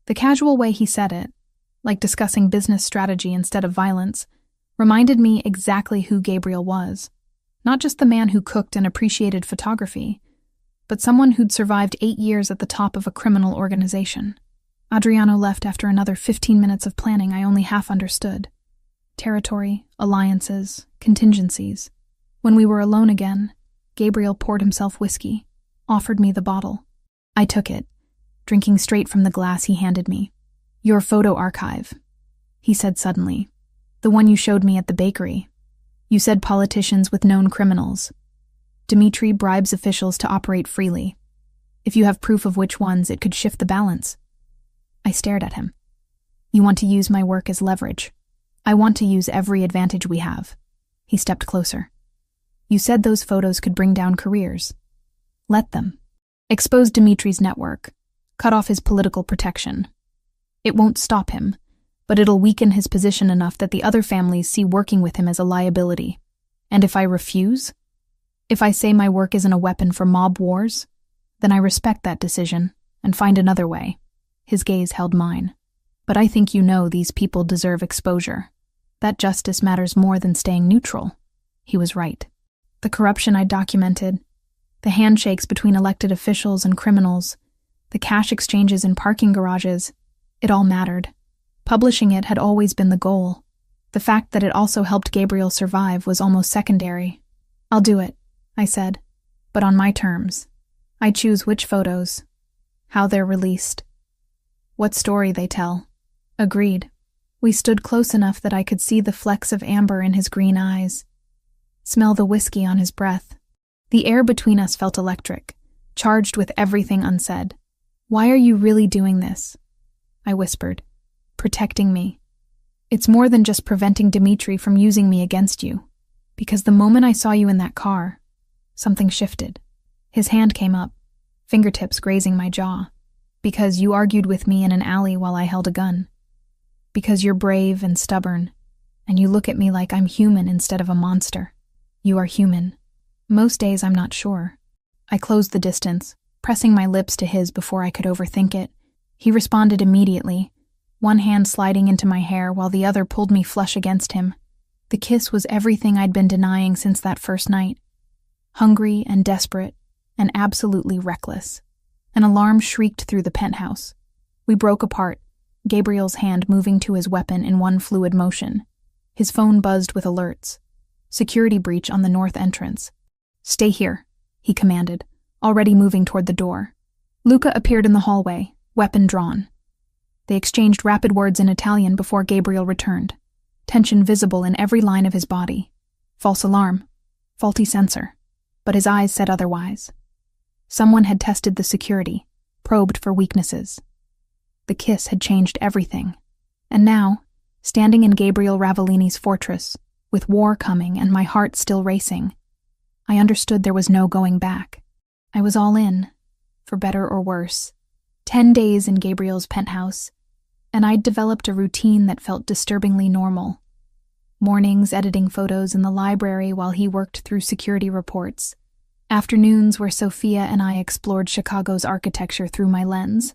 The casual way he said it, like discussing business strategy instead of violence, reminded me exactly who Gabriel was. Not just the man who cooked and appreciated photography, but someone who'd survived 8 years at the top of a criminal organization. Adriano left after another 15 minutes of planning I only half understood. Territory, alliances, contingencies. When we were alone again, Gabriel poured himself whiskey, offered me the bottle. I took it, drinking straight from the glass he handed me. Your photo archive, he said suddenly. The one you showed me at the bakery. You said politicians with known criminals. Dimitri bribes officials to operate freely. If you have proof of which ones, it could shift the balance. I stared at him. You want to use my work as leverage. I want to use every advantage we have. He stepped closer. You said those photos could bring down careers. Let them. Expose Dimitri's network. Cut off his political protection. It won't stop him, but it'll weaken his position enough that the other families see working with him as a liability. And if I refuse? If I say my work isn't a weapon for mob wars? Then I respect that decision and find another way. His gaze held mine. But I think you know these people deserve exposure. That justice matters more than staying neutral. He was right. The corruption I documented, the handshakes between elected officials and criminals, the cash exchanges in parking garages, it all mattered. Publishing it had always been the goal. The fact that it also helped Gabriel survive was almost secondary. I'll do it, I said, but on my terms. I choose which photos, how they're released, what story they tell. Agreed. We stood close enough that I could see the flecks of amber in his green eyes, smell the whiskey on his breath. The air between us felt electric, charged with everything unsaid. Why are you really doing this? I whispered. Protecting me. It's more than just preventing Dimitri from using me against you. Because the moment I saw you in that car, something shifted. His hand came up, fingertips grazing my jaw. Because you argued with me in an alley while I held a gun. Because you're brave and stubborn, and you look at me like I'm human instead of a monster. You are human. Most days I'm not sure. I closed the distance, pressing my lips to his before I could overthink it. He responded immediately, one hand sliding into my hair while the other pulled me flush against him. The kiss was everything I'd been denying since that first night. Hungry and desperate, and absolutely reckless. An alarm shrieked through the penthouse. We broke apart, Gabriel's hand moving to his weapon in one fluid motion. His phone buzzed with alerts. Security breach on the north entrance. Stay here, he commanded, already moving toward the door. Luca appeared in the hallway, weapon drawn. They exchanged rapid words in Italian before Gabriel returned, tension visible in every line of his body. False alarm, faulty sensor, but his eyes said otherwise. Someone had tested the security, probed for weaknesses. The kiss had changed everything, and now, standing in Gabriel Ravellini's fortress, with war coming and my heart still racing, I understood there was no going back. I was all in, for better or worse. 10 days in Gabriel's penthouse, and I'd developed a routine that felt disturbingly normal. Mornings editing photos in the library while he worked through security reports. Afternoons where Sophia and I explored Chicago's architecture through my lens,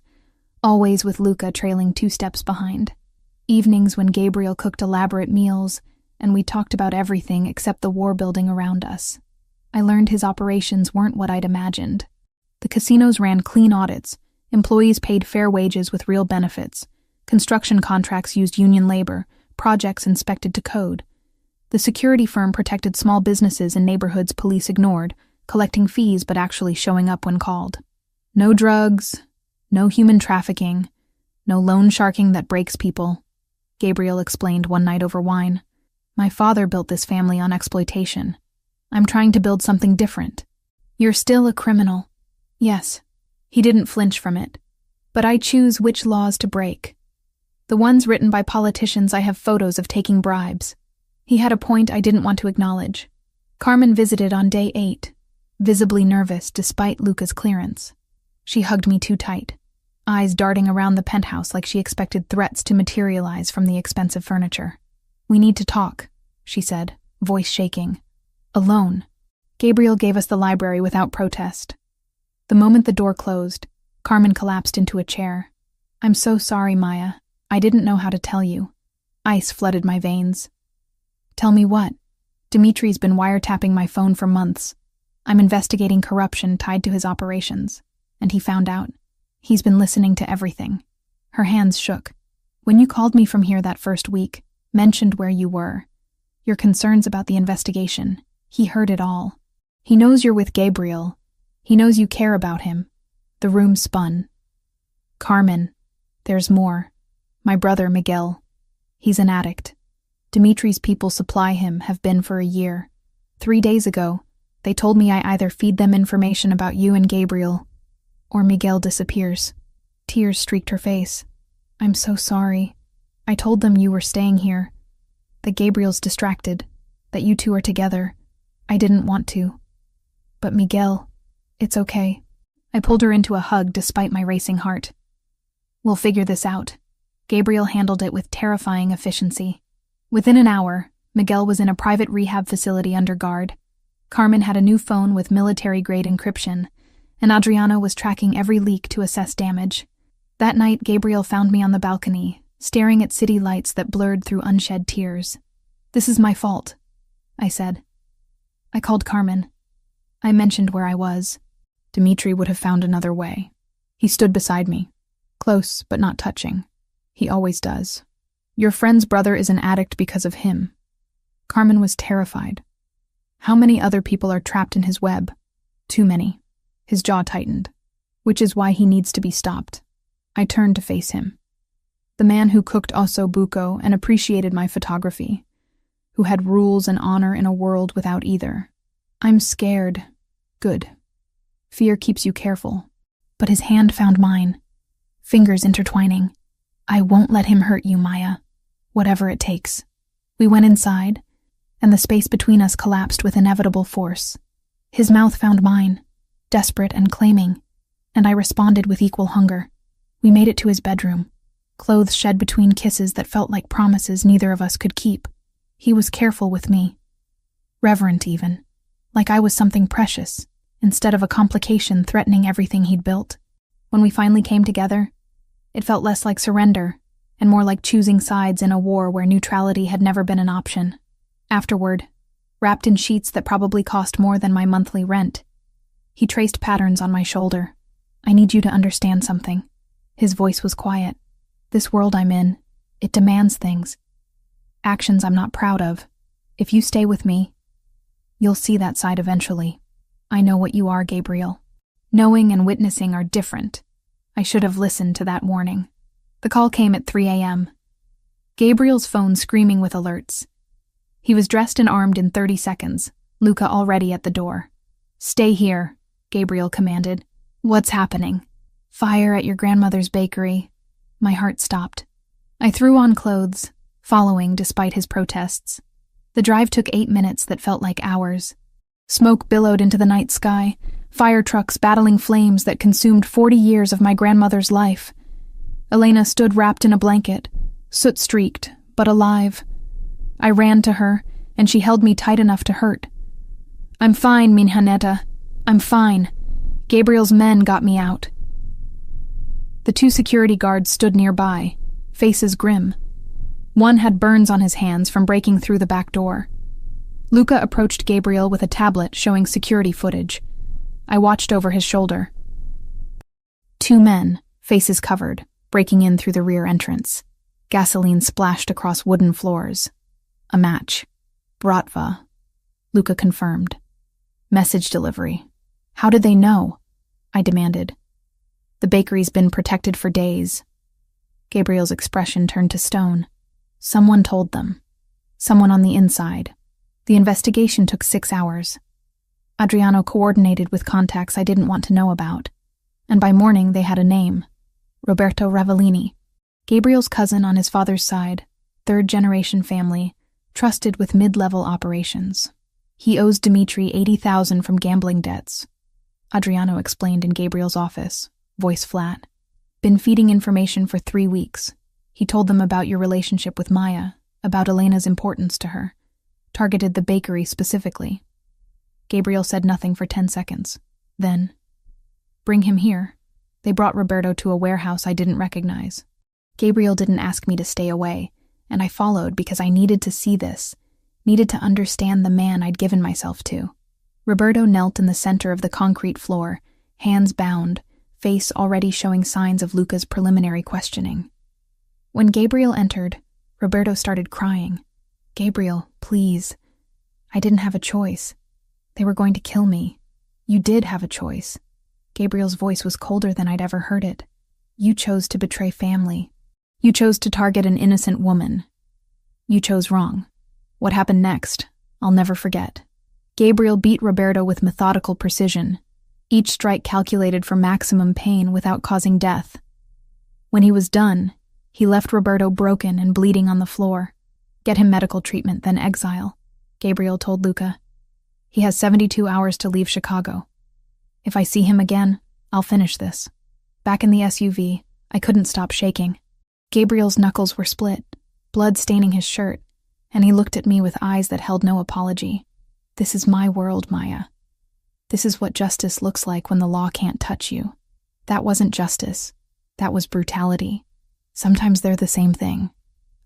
always with Luca trailing 2 steps behind. Evenings when Gabriel cooked elaborate meals, and we talked about everything except the war building around us. I learned his operations weren't what I'd imagined. The casinos ran clean audits, employees paid fair wages with real benefits, construction contracts used union labor, projects inspected to code. The security firm protected small businesses in neighborhoods police ignored, collecting fees but actually showing up when called. No drugs, no human trafficking, no loan sharking that breaks people, Gabriel explained one night over wine. My father built this family on exploitation. I'm trying to build something different. You're still a criminal. Yes, he didn't flinch from it. But I choose which laws to break. The ones written by politicians I have photos of taking bribes. He had a point I didn't want to acknowledge. Carmen visited on day 8, visibly nervous despite Luca's clearance. She hugged me too tight, eyes darting around the penthouse like she expected threats to materialize from the expensive furniture. "We need to talk," she said, voice shaking. "Alone." Gabriel gave us the library without protest. The moment the door closed, Carmen collapsed into a chair. "I'm so sorry, Maya. I didn't know how to tell you." Ice flooded my veins. "Tell me what?" "Dimitri's been wiretapping my phone for months. I'm investigating corruption tied to his operations, and he found out. He's been listening to everything." Her hands shook. "When you called me from here that first week, mentioned where you were, your concerns about the investigation, he heard it all. He knows you're with Gabriel. He knows you care about him." The room spun. "Carmen, there's more. My brother, Miguel. He's an addict. Dimitri's people supply him, have been for a year. 3 days ago, they told me I either feed them information about you and Gabriel, or Miguel disappears." Tears streaked her face. "I'm so sorry. I told them you were staying here, that Gabriel's distracted, that you two are together. I didn't want to. But Miguel, it's okay." I pulled her into a hug despite my racing heart. "We'll figure this out." Gabriel handled it with terrifying efficiency. Within an hour, Miguel was in a private rehab facility under guard. Carmen had a new phone with military-grade encryption, and Adriano was tracking every leak to assess damage. That night, Gabriel found me on the balcony, staring at city lights that blurred through unshed tears. "This is my fault," I said. I called Carmen. I mentioned where I was. Dimitri would have found another way. He stood beside me, close but not touching. He always does. "Your friend's brother is an addict because of him." Carmen was terrified. "How many other people are trapped in his web?" "Too many." His jaw tightened. "Which is why he needs to be stopped." I turned to face him. The man who cooked osso buco and appreciated my photography, who had rules and honor in a world without either. "I'm scared." "Good. Fear keeps you careful." But his hand found mine, fingers intertwining. "I won't let him hurt you, Maya. Whatever it takes." We went inside, and the space between us collapsed with inevitable force. His mouth found mine, desperate and claiming, and I responded with equal hunger. We made it to his bedroom, clothes shed between kisses that felt like promises neither of us could keep. He was careful with me, reverent even, like I was something precious, instead of a complication threatening everything he'd built. When we finally came together, it felt less like surrender and more like choosing sides in a war where neutrality had never been an option. Afterward, wrapped in sheets that probably cost more than my monthly rent, he traced patterns on my shoulder. "I need you to understand something." His voice was quiet. "This world I'm in, it demands things. Actions I'm not proud of. If you stay with me, you'll see that side eventually. I know what you are, Gabriel. Knowing and witnessing are different. I should have listened to that warning." The call came at 3 a.m. Gabriel's phone screaming with alerts. He was dressed and armed in 30 seconds, Luca already at the door. "Stay here," Gabriel commanded. "What's happening?" "Fire at your grandmother's bakery." My heart stopped. I threw on clothes, following despite his protests. The drive took 8 minutes that felt like hours. Smoke billowed into the night sky, fire trucks battling flames that consumed 40 years of my grandmother's life. Elena stood wrapped in a blanket, soot-streaked, but alive. I ran to her, and she held me tight enough to hurt. "I'm fine, Minhaneta. I'm fine. Gabriel's men got me out." The 2 security guards stood nearby, faces grim. One had burns on his hands from breaking through the back door. Luca approached Gabriel with a tablet showing security footage. I watched over his shoulder. 2 men, faces covered, breaking in through the rear entrance. Gasoline splashed across wooden floors. A match. Bratva. Luca confirmed. Message delivery. "How did they know?" I demanded. "The bakery's been protected for days." Gabriel's expression turned to stone. "Someone told them. Someone on the inside. The investigation took 6 hours. Adriano coordinated with contacts I didn't want to know about, and by morning they had a name. Roberto Ravellini. Gabriel's cousin on his father's side, 3rd-generation family, trusted with mid-level operations. He owes Dimitri $80,000 from gambling debts. Adriano explained in Gabriel's office, voice flat. Been feeding information for 3 weeks. He told them about your relationship with Maya, about Elena's importance to her. Targeted the bakery specifically. Gabriel said nothing for 10 seconds. Then, bring him here. They brought Roberto to a warehouse I didn't recognize. Gabriel didn't ask me to stay away, and I followed because I needed to see this, needed to understand the man I'd given myself to. Roberto knelt in the center of the concrete floor, hands bound, face already showing signs of Luca's preliminary questioning. When Gabriel entered, Roberto started crying. Gabriel, please. I didn't have a choice. They were going to kill me. You did have a choice. Gabriel's voice was colder than I'd ever heard it. You chose to betray family. You chose to target an innocent woman. You chose wrong. What happened next, I'll never forget. Gabriel beat Roberto with methodical precision, each strike calculated for maximum pain without causing death. When he was done, he left Roberto broken and bleeding on the floor. Get him medical treatment, then exile, Gabriel told Luca. He has 72 hours to leave Chicago. If I see him again, I'll finish this. Back in the SUV, I couldn't stop shaking. Gabriel's knuckles were split, blood staining his shirt, and he looked at me with eyes that held no apology. This is my world, Maya. This is what justice looks like when the law can't touch you. That wasn't justice. That was brutality. Sometimes they're the same thing.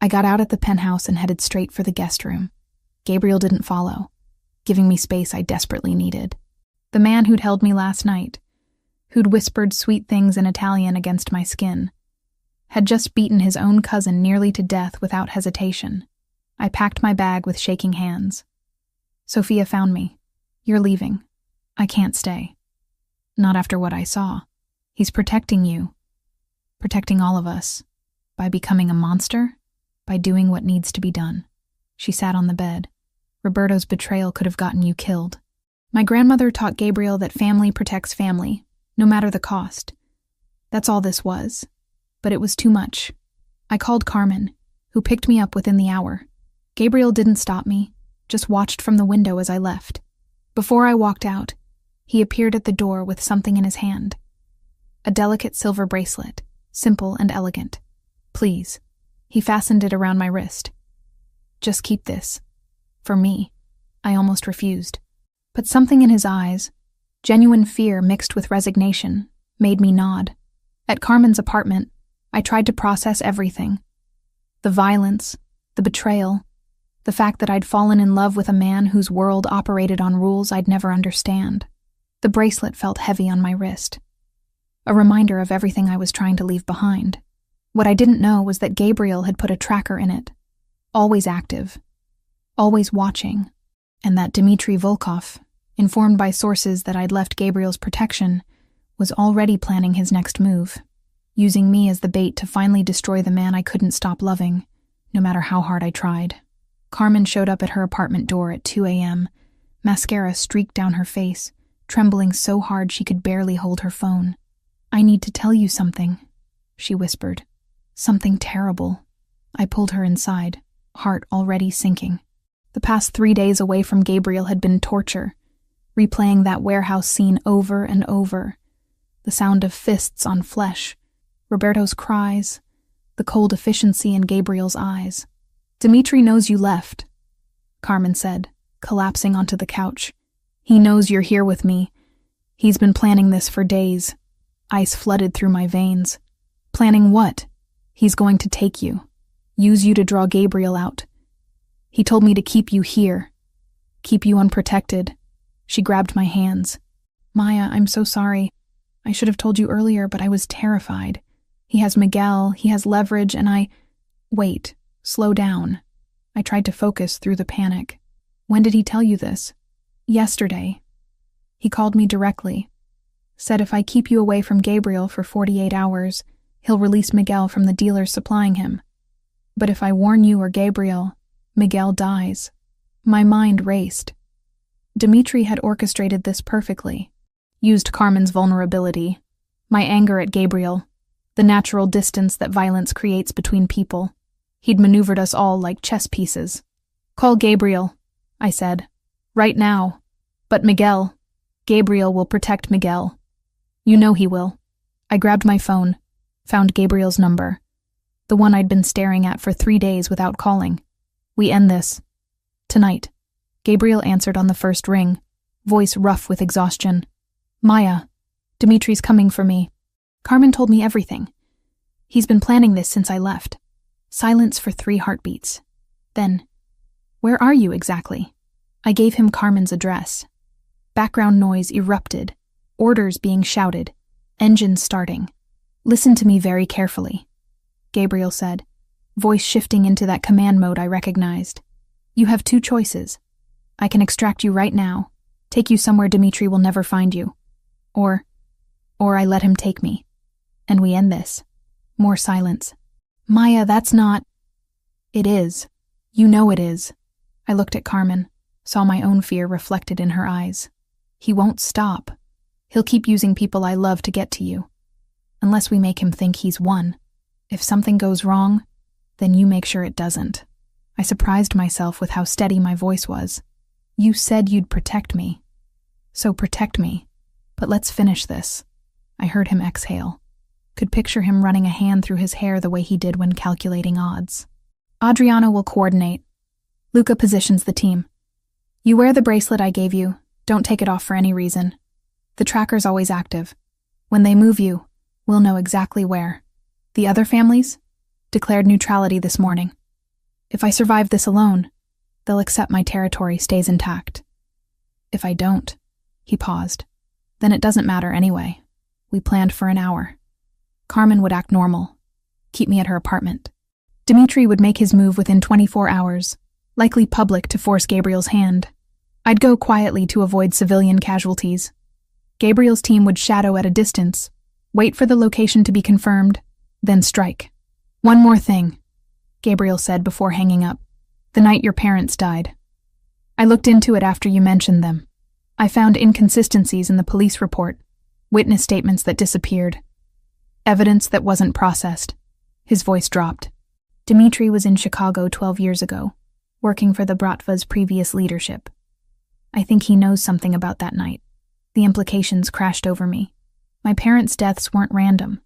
I got out at the penthouse and headed straight for the guest room. Gabriel didn't follow, giving me space I desperately needed. The man who'd held me last night, who'd whispered sweet things in Italian against my skin, had just beaten his own cousin nearly to death without hesitation. I packed my bag with shaking hands. Sophia found me. You're leaving. I can't stay. Not after what I saw. He's protecting you. Protecting all of us. By becoming a monster? By doing what needs to be done. She sat on the bed. Roberto's betrayal could have gotten you killed. My grandmother taught Gabriel that family protects family, no matter the cost. That's all this was. But it was too much. I called Carmen, who picked me up within the hour. Gabriel didn't stop me, just watched from the window as I left. Before I walked out, he appeared at the door with something in his hand. A delicate silver bracelet, simple and elegant. Please. He fastened it around my wrist. Just keep this. For me. I almost refused. But something in his eyes, genuine fear mixed with resignation, made me nod. At Carmen's apartment, I tried to process everything. The violence, the betrayal, the fact that I'd fallen in love with a man whose world operated on rules I'd never understand. The bracelet felt heavy on my wrist. A reminder of everything I was trying to leave behind. What I didn't know was that Gabriel had put a tracker in it. Always active. Always watching. And that Dmitry Volkov, informed by sources that I'd left Gabriel's protection, was already planning his next move, using me as the bait to finally destroy the man I couldn't stop loving, no matter how hard I tried. Carmen showed up at her apartment door at 2 a.m., mascara streaked down her face, trembling so hard she could barely hold her phone. I need to tell you something, she whispered. Something terrible. I pulled her inside, heart already sinking. The past 3 days away from Gabriel had been torture, replaying that warehouse scene over and over. The sound of fists on flesh, Roberto's cries, the cold efficiency in Gabriel's eyes. Dmitry knows you left, Carmen said, collapsing onto the couch. He knows you're here with me. He's been planning this for days. Ice flooded through my veins. Planning what? He's going to take you. Use you to draw Gabriel out. He told me to keep you here. Keep you unprotected. She grabbed my hands. Maya, I'm so sorry. I should have told you earlier, but I was terrified. He has Miguel, he has leverage, and I... Wait, slow down. I tried to focus through the panic. When did he tell you this? Yesterday. He called me directly. Said if I keep you away from Gabriel for 48 hours, he'll release Miguel from the dealers supplying him. But if I warn you or Gabriel, Miguel dies. My mind raced. Dmitry had orchestrated this perfectly. Used Carmen's vulnerability, my anger at Gabriel, the natural distance that violence creates between people. He'd maneuvered us all like chess pieces. Call Gabriel, I said. Right now. But Miguel. Gabriel will protect Miguel. You know he will. I grabbed my phone, found Gabriel's number. The one I'd been staring at for 3 days without calling. We end this. Tonight. Gabriel answered on the first ring, voice rough with exhaustion. Maya, Dimitri's coming for me. Carmen told me everything. He's been planning this since I left. Silence for 3 heartbeats. Then, where are you exactly? I gave him Carmen's address. Background noise erupted, orders being shouted, engines starting. Listen to me very carefully, Gabriel said, voice shifting into that command mode I recognized. You have 2 choices. I can extract you right now, take you somewhere Dimitri will never find you. Or I let him take me. And we end this. More silence. Maya, that's not... It is. You know it is. I looked at Carmen, saw my own fear reflected in her eyes. He won't stop. He'll keep using people I love to get to you. Unless we make him think he's won. If something goes wrong, then you make sure it doesn't. I surprised myself with how steady my voice was. You said you'd protect me. So protect me. But let's finish this. I heard him exhale. Could picture him running a hand through his hair the way he did when calculating odds. Adriano will coordinate. Luca positions the team. You wear the bracelet I gave you. Don't take it off for any reason. The tracker's always active. When they move you, we'll know exactly where. The other families? Declared neutrality this morning. If I survive this alone, they'll accept my territory stays intact. If I don't, he paused, then it doesn't matter anyway. We planned for an hour. Carmen would act normal, keep me at her apartment. Dimitri would make his move within 24 hours, likely public to force Gabriel's hand. I'd go quietly to avoid civilian casualties. Gabriel's team would shadow at a distance, wait for the location to be confirmed, then strike. One more thing, Gabriel said before hanging up. The night your parents died. I looked into it after you mentioned them. I found inconsistencies in the police report, witness statements that disappeared, evidence that wasn't processed. His voice dropped. Dimitri was in Chicago 12 years ago, working for the Bratva's previous leadership. I think he knows something about that night. The implications crashed over me. My parents' deaths weren't random.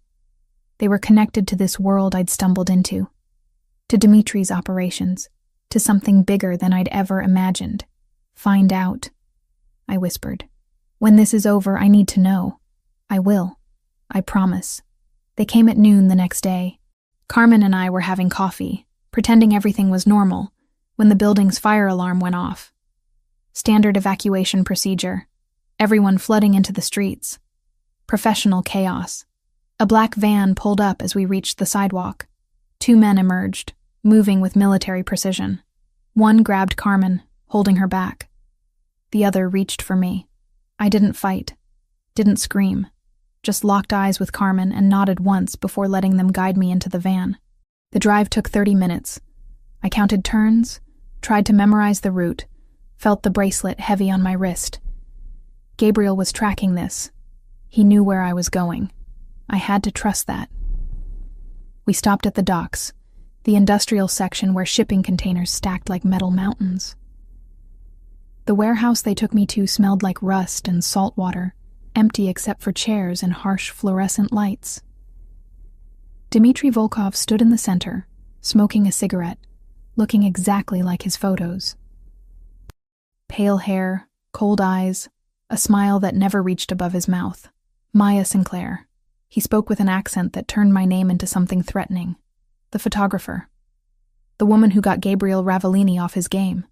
They were connected to this world I'd stumbled into, to Dimitri's operations, to something bigger than I'd ever imagined. Find out, I whispered. When this is over, I need to know. I will. I promise. They came at noon the next day. Carmen and I were having coffee, pretending everything was normal, when the building's fire alarm went off. Standard evacuation procedure. Everyone flooding into the streets. Professional chaos. A black van pulled up as we reached the sidewalk. 2 men emerged, moving with military precision. One grabbed Carmen, holding her back. The other reached for me. I didn't fight, didn't scream, just locked eyes with Carmen and nodded once before letting them guide me into the van. The drive took 30 minutes. I counted turns, tried to memorize the route, felt the bracelet heavy on my wrist. Gabriel was tracking this. He knew where I was going. I had to trust that. We stopped at the docks, the industrial section where shipping containers stacked like metal mountains. The warehouse they took me to smelled like rust and salt water, empty except for chairs and harsh fluorescent lights. Dmitri Volkov stood in the center, smoking a cigarette, looking exactly like his photos. Pale hair, cold eyes, a smile that never reached above his mouth. Maya Sinclair. He spoke with an accent that turned my name into something threatening. The photographer. The woman who got Gabriel Ravellini off his game.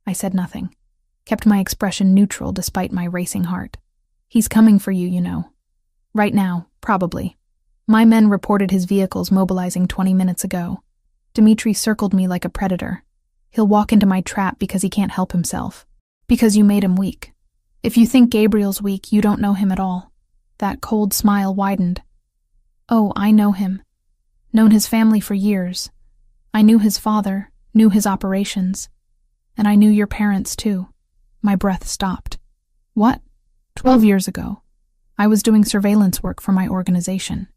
I said nothing. Kept my expression neutral despite my racing heart. He's coming for you, you know. Right now, probably. My men reported his vehicles mobilizing 20 minutes ago. Dmitri circled me like a predator. He'll walk into my trap because he can't help himself. Because you made him weak. If you think Gabriel's weak, you don't know him at all. That cold smile widened. Oh, I know him. Known his family for years. I knew his father, knew his operations. And I knew your parents, too. My breath stopped. What? 12 years ago. I was doing surveillance work for my organization.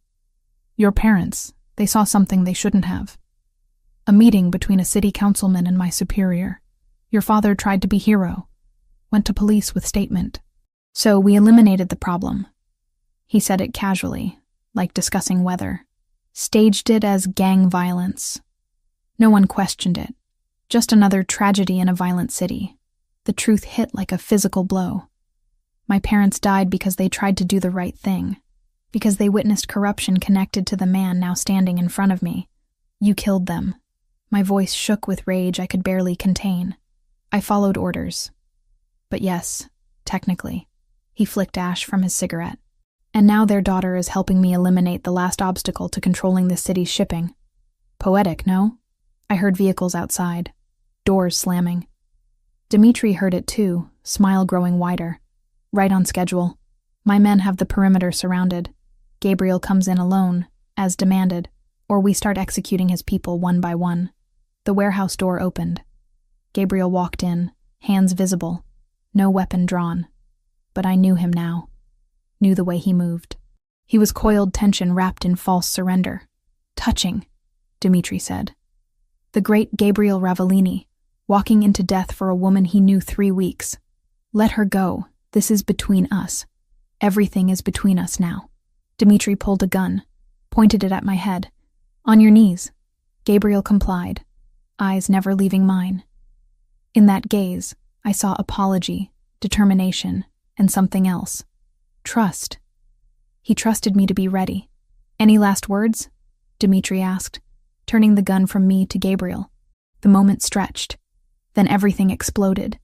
Your parents, they saw something they shouldn't have. A meeting between a city councilman and my superior. Your father tried to be hero. Went to police with statement. So we eliminated the problem. He said it casually, like discussing weather. Staged it as gang violence. No one questioned it. Just another tragedy in a violent city. The truth hit like a physical blow. My parents died because they tried to do the right thing. Because they witnessed corruption connected to the man now standing in front of me. You killed them. My voice shook with rage I could barely contain. I followed orders. But yes, technically. He flicked ash from his cigarette. And now their daughter is helping me eliminate the last obstacle to controlling the city's shipping. Poetic, no? I heard vehicles outside. Doors slamming. Dimitri heard it too, smile growing wider. Right on schedule. My men have the perimeter surrounded. Gabriel comes in alone, as demanded, or we start executing his people one by one. The warehouse door opened. Gabriel walked in, hands visible, no weapon drawn. But I knew him now. Knew the way he moved. He was coiled tension wrapped in false surrender. Touching, Dimitri said. The great Gabriel Ravellini, walking into death for a woman he knew 3 weeks. Let her go. This is between us. Everything is between us now. Dimitri pulled a gun, pointed it at my head. On your knees. Gabriel complied, eyes never leaving mine. In that gaze, I saw apology, determination, and something else. Trust. He trusted me to be ready. Any last words? Dimitri asked, turning the gun from me to Gabriel. The moment stretched. Then everything exploded.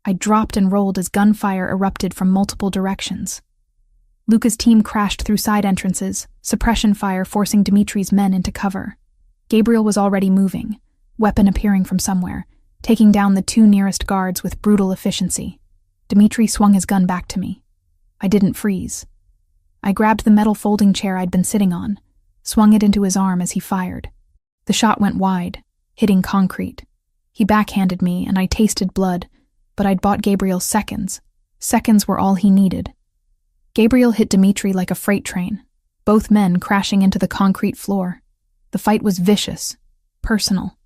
I dropped and rolled as gunfire erupted from multiple directions. Luca's team crashed through side entrances, suppression fire forcing Dimitri's men into cover. Gabriel was already moving, weapon appearing from somewhere, taking down the 2 nearest guards with brutal efficiency. Dimitri swung his gun back to me. I didn't freeze. I grabbed the metal folding chair I'd been sitting on, swung it into his arm as he fired. The shot went wide, hitting concrete. He backhanded me and I tasted blood, but I'd bought Gabriel seconds. Seconds were all he needed. Gabriel hit Dimitri like a freight train, both men crashing into the concrete floor. The fight was vicious, personal.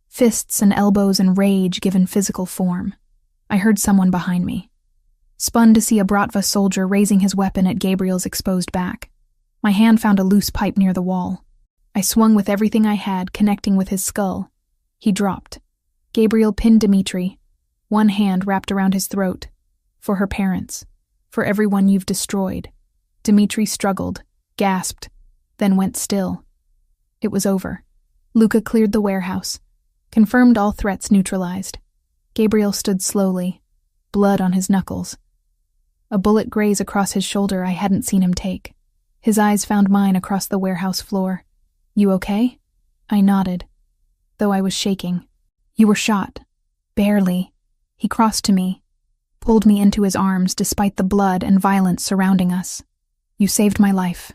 Fists and elbows and rage given physical form. I heard someone behind me. Spun to see a Bratva soldier raising his weapon at Gabriel's exposed back. My hand found a loose pipe near the wall. I swung with everything I had, connecting with his skull. He dropped. Gabriel pinned Dimitri, one hand wrapped around his throat. For her parents. For everyone you've destroyed. Dimitri struggled, gasped, then went still. It was over. Luca cleared the warehouse, confirmed all threats neutralized. Gabriel stood slowly, blood on his knuckles. A bullet grazed across his shoulder I hadn't seen him take. His eyes found mine across the warehouse floor. You okay? I nodded, though I was shaking. You were shot. Barely. He crossed to me, pulled me into his arms despite the blood and violence surrounding us. You saved my life.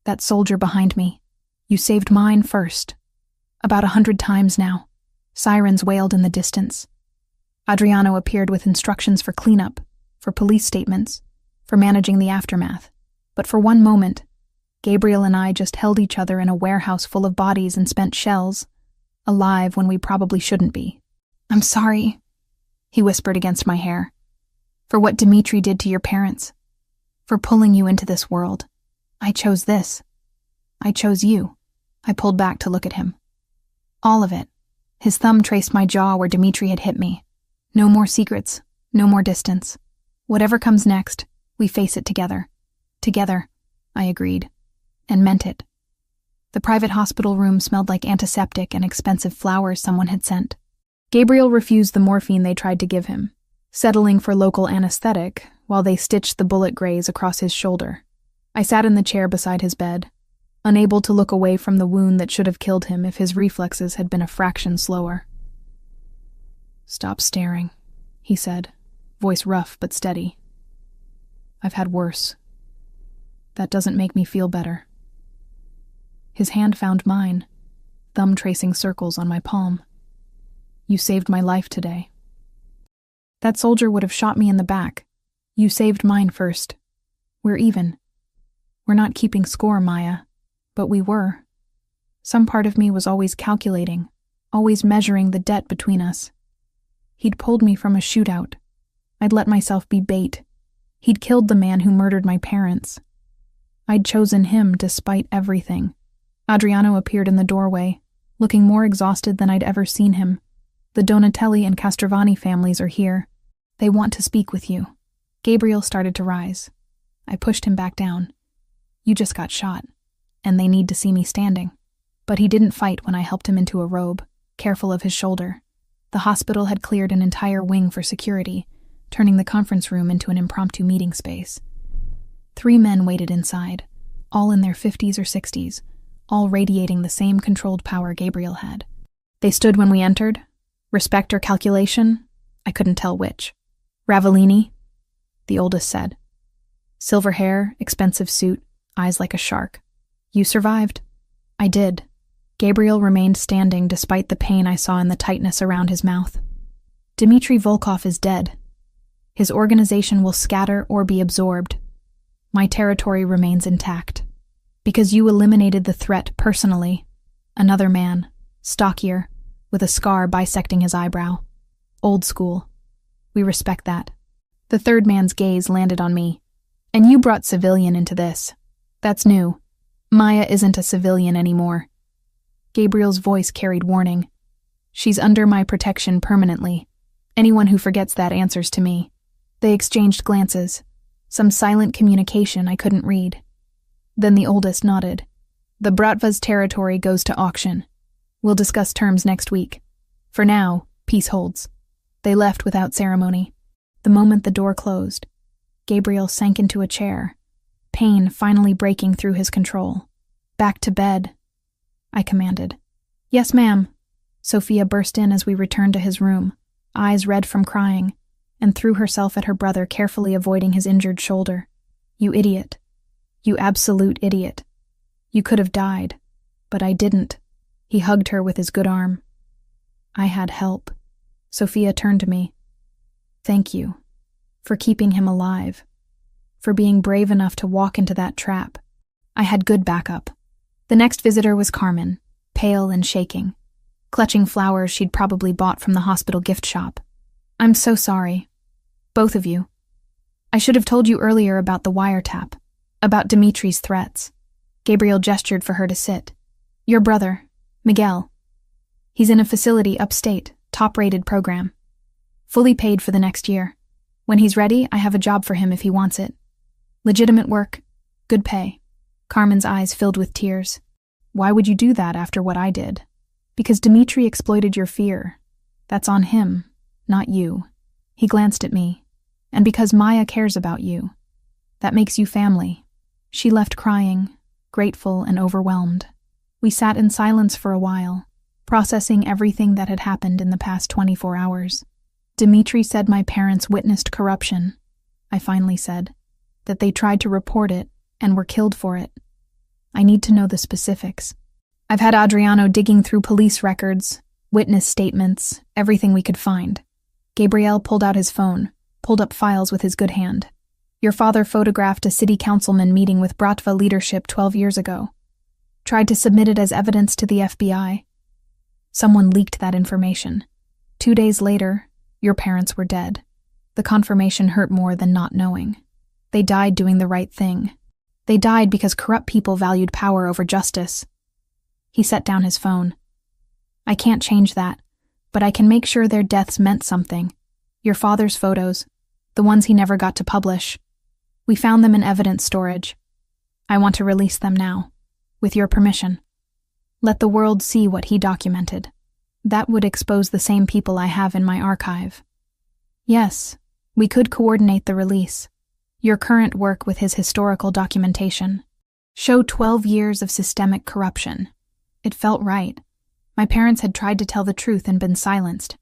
That soldier behind me. You saved mine first. About 100 times now. Sirens wailed in the distance. Adriano appeared with instructions for cleanup, for police statements, for managing the aftermath. But for one moment, Gabriel and I just held each other in a warehouse full of bodies and spent shells, alive when we probably shouldn't be. I'm sorry, he whispered against my hair, for what Dimitri did to your parents, for pulling you into this world. I chose this. I chose you. I pulled back to look at him. All of it. His thumb traced my jaw where Dimitri had hit me. No more secrets, no more distance. Whatever comes next, we face it together. Together, I agreed, and meant it. The private hospital room smelled like antiseptic and expensive flowers someone had sent. Gabriel refused the morphine they tried to give him, settling for local anesthetic while they stitched the bullet graze across his shoulder. I sat in the chair beside his bed, unable to look away from the wound that should have killed him if his reflexes had been a fraction slower. Stop staring, he said, voice rough but steady. I've had worse. That doesn't make me feel better. His hand found mine, thumb tracing circles on my palm. You saved my life today. That soldier would have shot me in the back. You saved mine first. We're even. We're not keeping score, Maya, but we were. Some part of me was always calculating, always measuring the debt between us. He'd pulled me from a shootout. I'd let myself be bait. He'd killed the man who murdered my parents. I'd chosen him despite everything. Adriano appeared in the doorway, looking more exhausted than I'd ever seen him. The Donatelli and Castrovani families are here. They want to speak with you. Gabriel started to rise. I pushed him back down. You just got shot, and they need to see me standing. But he didn't fight when I helped him into a robe, careful of his shoulder. The hospital had cleared an entire wing for security, turning the conference room into an impromptu meeting space. 3 men waited inside, all in their 50s or 60s, all radiating the same controlled power Gabriel had. They stood when we entered. Respect or calculation? I couldn't tell which. Ravellini? The oldest said. Silver hair, expensive suit, eyes like a shark. You survived. I did. Gabriel remained standing despite the pain I saw in the tightness around his mouth. Dmitry Volkov is dead. His organization will scatter or be absorbed. My territory remains intact. Because you eliminated the threat personally. Another man, stockier, with a scar bisecting his eyebrow. Old school. We respect that. The third man's gaze landed on me. And you brought civilian into this. That's new. Maya isn't a civilian anymore. Gabriel's voice carried warning. She's under my protection permanently. Anyone who forgets that answers to me. They exchanged glances. Some silent communication I couldn't read. Then the oldest nodded. The Bratva's territory goes to auction. We'll discuss terms next week. For now, peace holds. They left without ceremony. The moment the door closed, Gabriel sank into a chair, pain finally breaking through his control. Back to bed, I commanded. Yes, ma'am. Sophia burst in as we returned to his room, eyes red from crying, and threw herself at her brother, carefully avoiding his injured shoulder. You idiot. You absolute idiot. You could have died, but I didn't. He hugged her with his good arm. I had help. Sophia turned to me. Thank you. For keeping him alive. For being brave enough to walk into that trap. I had good backup. The next visitor was Carmen, pale and shaking, clutching flowers she'd probably bought from the hospital gift shop. I'm so sorry. Both of you. I should have told you earlier about the wiretap, about Dimitri's threats. Gabriel gestured for her to sit. Your brother, Miguel. He's in a facility upstate, top-rated program. Fully paid for the next year. When he's ready, I have a job for him if he wants it. Legitimate work, good pay. Carmen's eyes filled with tears. Why would you do that after what I did? Because Dmitri exploited your fear. That's on him, not you. He glanced at me. And because Maya cares about you. That makes you family. She left crying, grateful and overwhelmed. We sat in silence for a while, processing everything that had happened in the past 24 hours. Dmitri said my parents witnessed corruption, I finally said, that they tried to report it and were killed for it. I need to know the specifics. I've had Adriano digging through police records, witness statements, everything we could find. Gabriel pulled out his phone, pulled up files with his good hand. Your father photographed a city councilman meeting with Bratva leadership 12 years ago. Tried to submit it as evidence to the FBI. Someone leaked that information. 2 days later, your parents were dead. The confirmation hurt more than not knowing. They died doing the right thing. They died because corrupt people valued power over justice. He set down his phone. I can't change that, but I can make sure their deaths meant something. Your father's photos, the ones he never got to publish. We found them in evidence storage. I want to release them now, with your permission. Let the world see what he documented. That would expose the same people I have in my archive. Yes, we could coordinate the release. Your current work with his historical documentation. Show 12 years of systemic corruption. It felt right. My parents had tried to tell the truth and been silenced.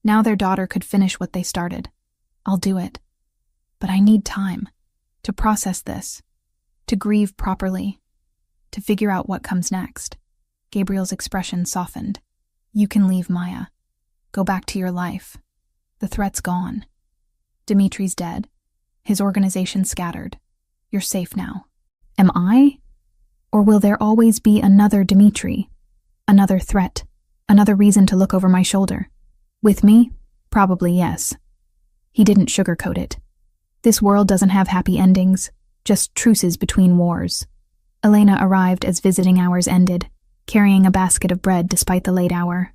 Now their daughter could finish what they started. I'll do it. But I need time to process this, to grieve properly, to figure out what comes next. Gabriel's expression softened. You can leave, Maya. Go back to your life. The threat's gone. Dimitri's dead. His organization scattered. You're safe now. Am I? Or will there always be another Dmitri? Another threat? Another reason to look over my shoulder? With me? Probably yes. He didn't sugarcoat it. This world doesn't have happy endings, just truces between wars. Elena arrived as visiting hours ended, carrying a basket of bread despite the late hour.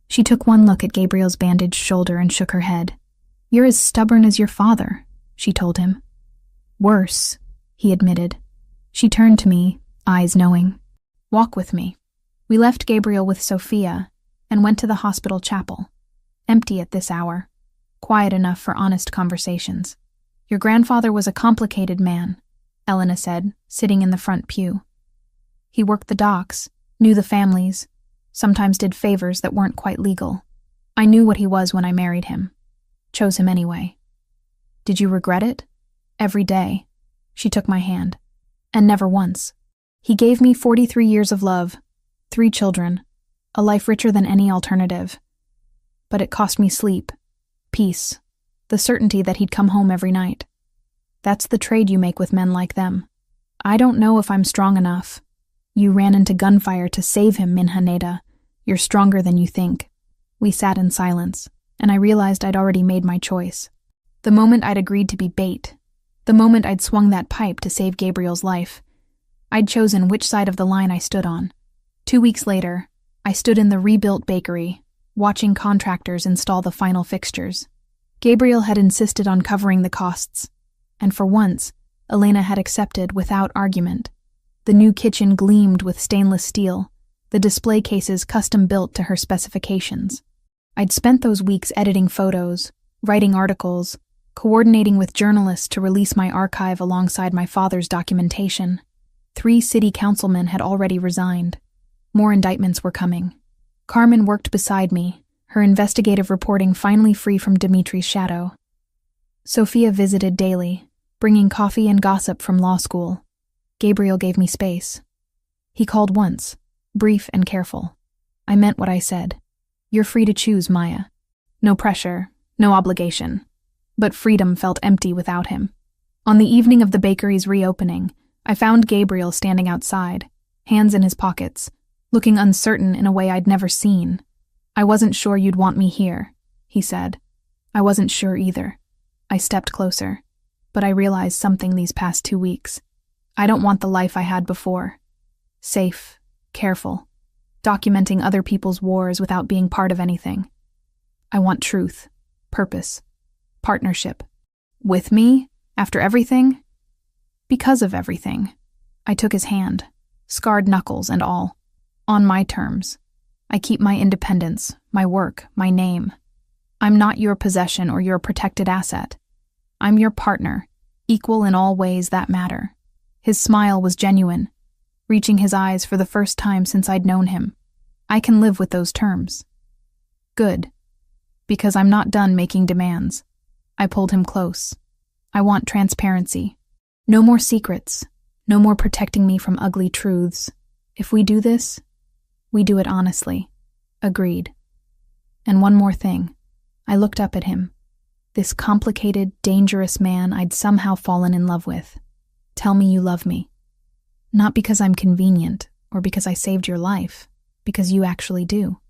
She took one look at Gabriel's bandaged shoulder and shook her head. "You're as stubborn as your father," she told him. "Worse," he admitted. She turned to me, eyes knowing. "Walk with me." We left Gabriel with Sophia and went to the hospital chapel. Empty at this hour, quiet enough for honest conversations. "Your grandfather was a complicated man," Elena said, sitting in the front pew. "He worked the docks, knew the families, sometimes did favors that weren't quite legal. I knew what he was when I married him. Chose him anyway." "Did you regret it?" "Every day." She took my hand. "And never once. He gave me 43 years of love, 3 children, a life richer than any alternative. But it cost me sleep, peace, the certainty that he'd come home every night. That's the trade you make with men like them. I don't know if I'm strong enough. You ran into gunfire to save him, Minhaneda. You're stronger than you think." We sat in silence, and I realized I'd already made my choice. The moment I'd agreed to be bait, the moment I'd swung that pipe to save Gabriel's life, I'd chosen which side of the line I stood on. 2 weeks later, I stood in the rebuilt bakery, watching contractors install the final fixtures. Gabriel had insisted on covering the costs, and for once, Elena had accepted without argument. The new kitchen gleamed with stainless steel, the display cases custom-built to her specifications. I'd spent those weeks editing photos, writing articles, coordinating with journalists to release my archive alongside my father's documentation. 3 city councilmen had already resigned. More indictments were coming. Carmen worked beside me, her investigative reporting finally free from Dimitri's shadow. Sophia visited daily, bringing coffee and gossip from law school. Gabriel gave me space. He called once, brief and careful. I meant what I said. "You're free to choose, Maya." No pressure, no obligation. But freedom felt empty without him. On the evening of the bakery's reopening, I found Gabriel standing outside, hands in his pockets, looking uncertain in a way I'd never seen. "I wasn't sure you'd want me here," he said. I wasn't sure either. I stepped closer, but I realized something these past 2 weeks. I don't want the life I had before. Safe, careful, documenting other people's wars without being part of anything. I want truth, purpose, partnership. With me, after everything? Because of everything. I took his hand, scarred knuckles and all. On my terms. I keep my independence, my work, my name. I'm not your possession or your protected asset. I'm your partner, equal in all ways that matter. His smile was genuine, reaching his eyes for the first time since I'd known him. I can live with those terms. Good. Because I'm not done making demands. I pulled him close. I want transparency. No more secrets. No more protecting me from ugly truths. If we do this, we do it honestly. Agreed. And one more thing. I looked up at him. This complicated, dangerous man I'd somehow fallen in love with. Tell me you love me. Not because I'm convenient, or because I saved your life, because you actually do.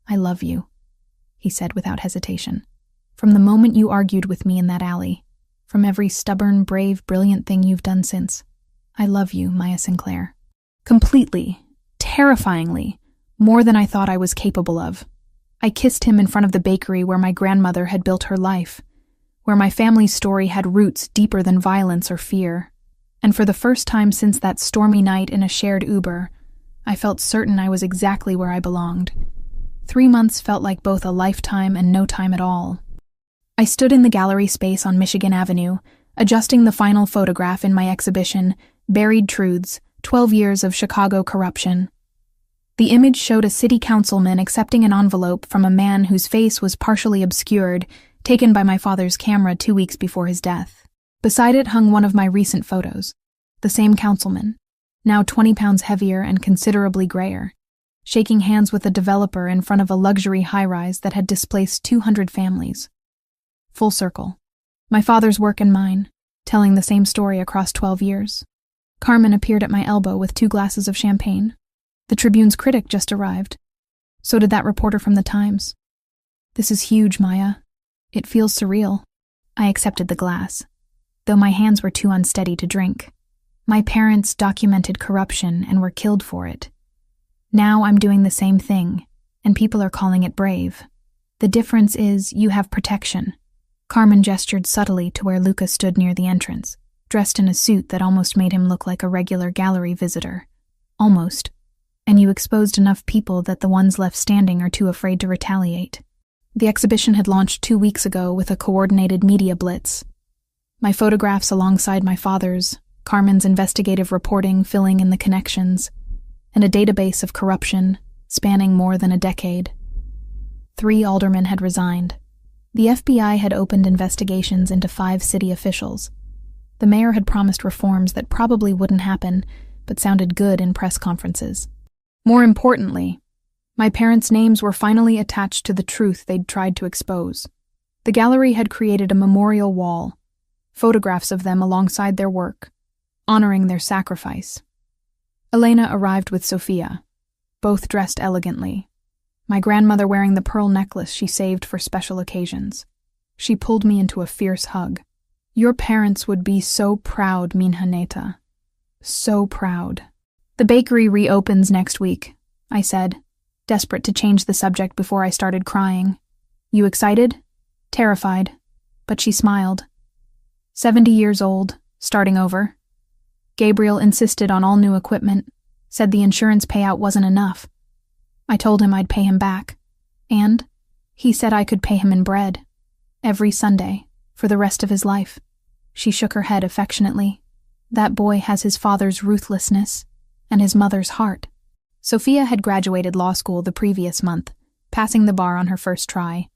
I love you, he said without hesitation. From the moment you argued with me in that alley, from every stubborn, brave, brilliant thing you've done since. I love you, Maya Sinclair. Completely, terrifyingly, more than I thought I was capable of. I kissed him in front of the bakery where my grandmother had built her life, where my family's story had roots deeper than violence or fear. And for the first time since that stormy night in a shared Uber, I felt certain I was exactly where I belonged. 3 months felt like both a lifetime and no time at all. I stood in the gallery space on Michigan Avenue, adjusting the final photograph in my exhibition, Buried Truths, 12 Years of Chicago Corruption. The image showed a city councilman accepting an envelope from a man whose face was partially obscured, taken by my father's camera 2 weeks before his death. Beside it hung one of my recent photos, the same councilman, now 20 pounds heavier and considerably grayer, shaking hands with a developer in front of a luxury high-rise that had displaced 200 families. Full circle. My father's work and mine, telling the same story across 12 years. Carmen appeared at my elbow with 2 glasses of champagne. The Tribune's critic just arrived. So did that reporter from the Times. This is huge, Maya. It feels surreal. I accepted the glass, though my hands were too unsteady to drink. My parents documented corruption and were killed for it. Now I'm doing the same thing, and people are calling it brave. The difference is you have protection. Carmen gestured subtly to where Luca stood near the entrance, dressed in a suit that almost made him look like a regular gallery visitor. Almost. And you exposed enough people that the ones left standing are too afraid to retaliate. The exhibition had launched 2 weeks ago with a coordinated media blitz. My photographs alongside my father's, Carmen's investigative reporting filling in the connections, and a database of corruption spanning more than a decade. 3 aldermen had resigned. The FBI had opened investigations into 5 city officials. The mayor had promised reforms that probably wouldn't happen, but sounded good in press conferences. More importantly, my parents' names were finally attached to the truth they'd tried to expose. The gallery had created a memorial wall, photographs of them alongside their work, honoring their sacrifice. Elena arrived with Sofia, both dressed elegantly, my grandmother wearing the pearl necklace she saved for special occasions. She pulled me into a fierce hug. Your parents would be so proud, Minha Neta. So proud. The bakery reopens next week, I said, desperate to change the subject before I started crying. You excited? Terrified. But she smiled. 70 years old, starting over. Gabriel insisted on all new equipment, said the insurance payout wasn't enough. I told him I'd pay him back, and he said I could pay him in bread, every Sunday, for the rest of his life. She shook her head affectionately. That boy has his father's ruthlessness and his mother's heart. Sophia had graduated law school the previous month, passing the bar on her first try.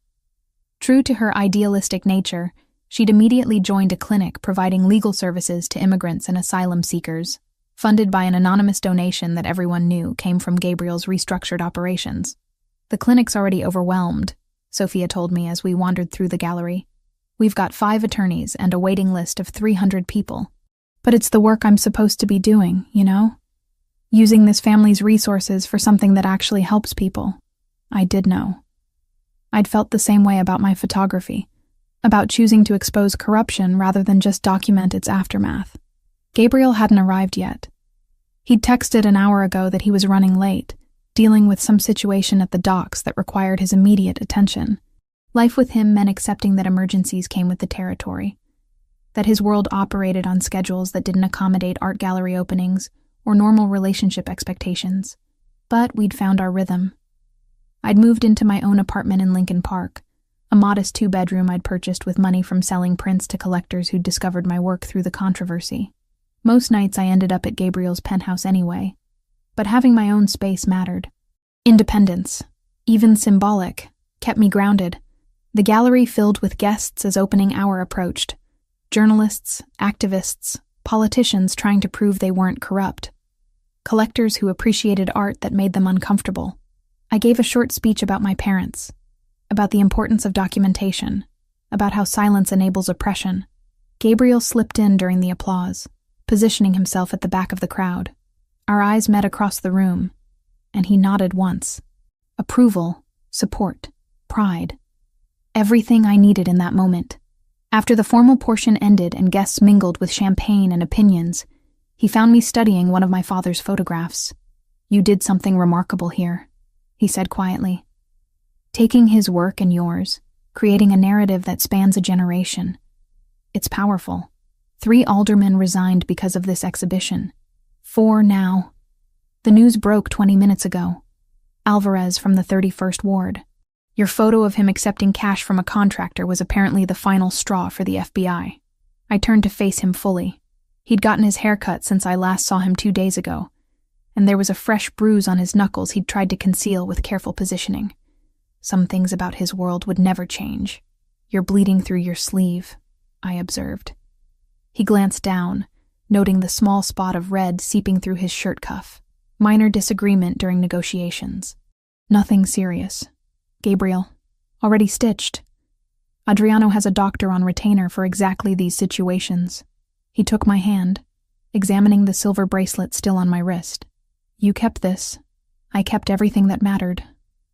True to her idealistic nature, she'd immediately joined a clinic providing legal services to immigrants and asylum seekers, funded by an anonymous donation that everyone knew came from Gabriel's restructured operations. The clinic's already overwhelmed, Sophia told me as we wandered through the gallery. We've got 5 attorneys and a waiting list of 300 people. But it's the work I'm supposed to be doing, you know? Using this family's resources for something that actually helps people. I did know. I'd felt the same way about my photography, about choosing to expose corruption rather than just document its aftermath. Gabriel hadn't arrived yet. He'd texted an hour ago that he was running late, dealing with some situation at the docks that required his immediate attention. Life with him meant accepting that emergencies came with the territory, that his world operated on schedules that didn't accommodate art gallery openings or normal relationship expectations. But we'd found our rhythm. I'd moved into my own apartment in Lincoln Park, a modest 2-bedroom I'd purchased with money from selling prints to collectors who'd discovered my work through the controversy. Most nights I ended up at Gabriel's penthouse anyway, but having my own space mattered. Independence, even symbolic, kept me grounded. The gallery filled with guests as opening hour approached. Journalists, activists, politicians trying to prove they weren't corrupt. Collectors who appreciated art that made them uncomfortable. I gave a short speech about my parents, about the importance of documentation, about how silence enables oppression. Gabriel slipped in during the applause, positioning himself at the back of the crowd. Our eyes met across the room, and he nodded once. Approval, support, pride. Everything I needed in that moment. After the formal portion ended and guests mingled with champagne and opinions, he found me studying one of my father's photographs. You did something remarkable here, he said quietly. Taking his work and yours, creating a narrative that spans a generation. It's powerful. 3 aldermen resigned because of this exhibition. 4 now. The news broke 20 minutes ago. Alvarez from the 31st Ward. Your photo of him accepting cash from a contractor was apparently the final straw for the FBI. I turned to face him fully. He'd gotten his hair cut since I last saw him 2 days ago, and there was a fresh bruise on his knuckles he'd tried to conceal with careful positioning. Some things about his world would never change. You're bleeding through your sleeve, I observed. He glanced down, noting the small spot of red seeping through his shirt cuff. Minor disagreement during negotiations. Nothing serious. Gabriel, already stitched. Adriano has a doctor on retainer for exactly these situations. He took my hand, examining the silver bracelet still on my wrist. You kept this. I kept everything that mattered.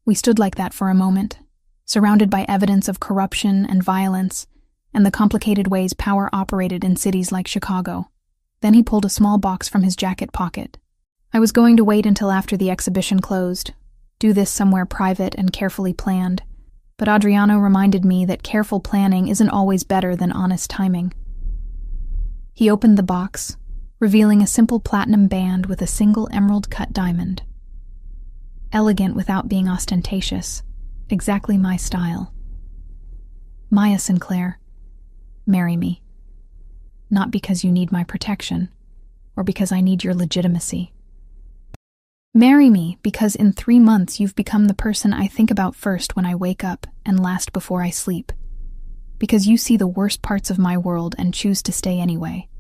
We stood like that for a moment, surrounded by evidence of corruption and violence, and the complicated ways power operated in cities like Chicago. Then he pulled a small box from his jacket pocket. I was going to wait until after the exhibition closed, do this somewhere private and carefully planned, but Adriano reminded me that careful planning isn't always better than honest timing. He opened the box, revealing a simple platinum band with a single emerald-cut diamond. Elegant without being ostentatious, exactly my style. Maya Sinclair, marry me. Not because you need my protection, or because I need your legitimacy. Marry me because in 3 months you've become the person I think about first when I wake up and last before I sleep. Because you see the worst parts of my world and choose to stay anyway.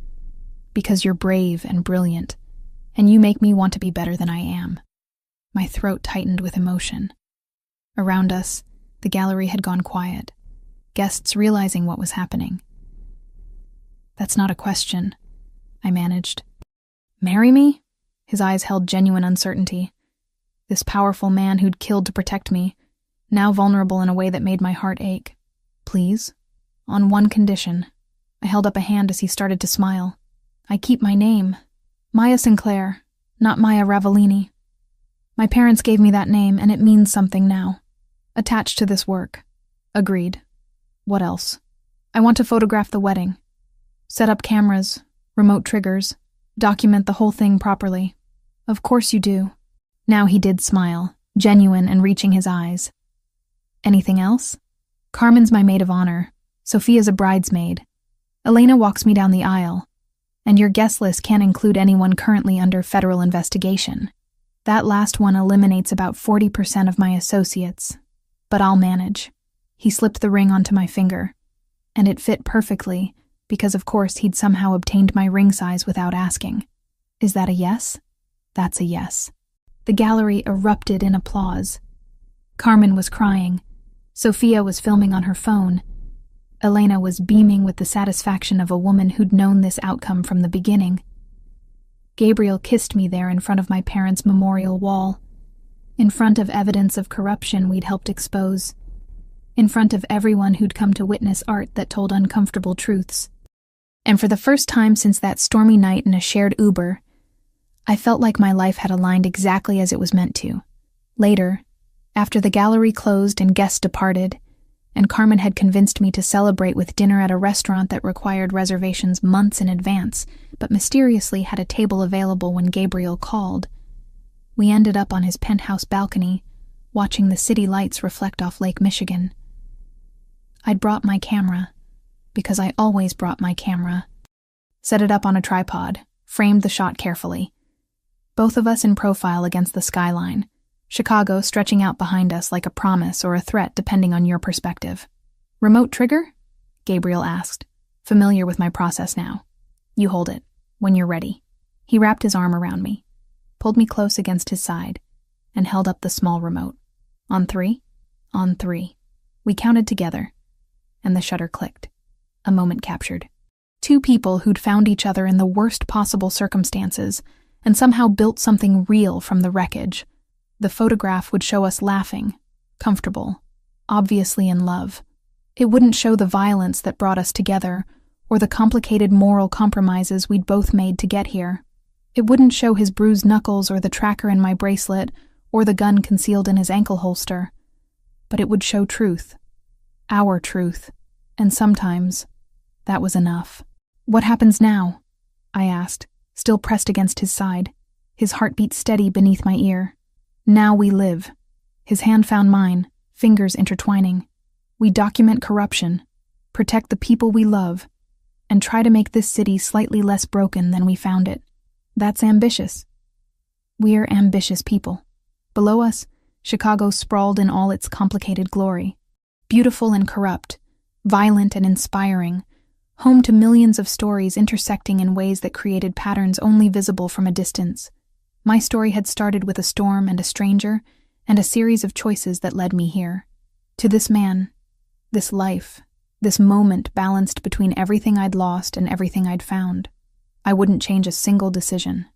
Because you're brave and brilliant, and you make me want to be better than I am. My throat tightened with emotion. Around us, the gallery had gone quiet, guests realizing what was happening. That's not a question, I managed. Marry me? His eyes held genuine uncertainty. This powerful man who'd killed to protect me, now vulnerable in a way that made my heart ache. Please? On one condition. I held up a hand as he started to smile. I keep my name. Maya Sinclair, not Maya Ravellini. My parents gave me that name, and it means something now. Attached to this work. Agreed. What else? I want to photograph the wedding. Set up cameras, remote triggers, document the whole thing properly. Of course you do. Now he did smile, genuine and reaching his eyes. Anything else? Carmen's my maid of honor. Sophia's a bridesmaid. Elena walks me down the aisle. And your guest list can't include anyone currently under federal investigation. That last one eliminates about 40% of my associates. But I'll manage. He slipped the ring onto my finger. And it fit perfectly, because of course he'd somehow obtained my ring size without asking. Is that a yes? That's a yes. The gallery erupted in applause. Carmen was crying. Sophia was filming on her phone. Elena was beaming with the satisfaction of a woman who'd known this outcome from the beginning. Gabriel kissed me there in front of my parents' memorial wall, in front of evidence of corruption we'd helped expose, in front of everyone who'd come to witness art that told uncomfortable truths. And for the first time since that stormy night in a shared Uber, I felt like my life had aligned exactly as it was meant to. Later, after the gallery closed and guests departed, and Carmen had convinced me to celebrate with dinner at a restaurant that required reservations months in advance, but mysteriously had a table available when Gabriel called. We ended up on his penthouse balcony, watching the city lights reflect off Lake Michigan. I'd brought my camera, because I always brought my camera. Set it up on a tripod, framed the shot carefully. Both of us in profile against the skyline, Chicago stretching out behind us like a promise or a threat depending on your perspective. Remote trigger? Gabriel asked, familiar with my process now. You hold it, when you're ready. He wrapped his arm around me, pulled me close against his side, and held up the small remote. On 3? On 3. We counted together, and the shutter clicked. A moment captured. 2 people who'd found each other in the worst possible circumstances and somehow built something real from the wreckage. The photograph would show us laughing, comfortable, obviously in love. It wouldn't show the violence that brought us together, or the complicated moral compromises we'd both made to get here. It wouldn't show his bruised knuckles or the tracker in my bracelet, or the gun concealed in his ankle holster. But it would show truth. Our truth. And sometimes, that was enough. What happens now? I asked, still pressed against his side, his heartbeat steady beneath my ear. Now we live. His hand found mine, fingers intertwining. We document corruption, protect the people we love, and try to make this city slightly less broken than we found it. That's ambitious. We're ambitious people. Below us, Chicago sprawled in all its complicated glory. Beautiful and corrupt, violent and inspiring, home to millions of stories intersecting in ways that created patterns only visible from a distance. My story had started with a storm and a stranger, and a series of choices that led me here. To this man, this life, this moment balanced between everything I'd lost and everything I'd found. I wouldn't change a single decision.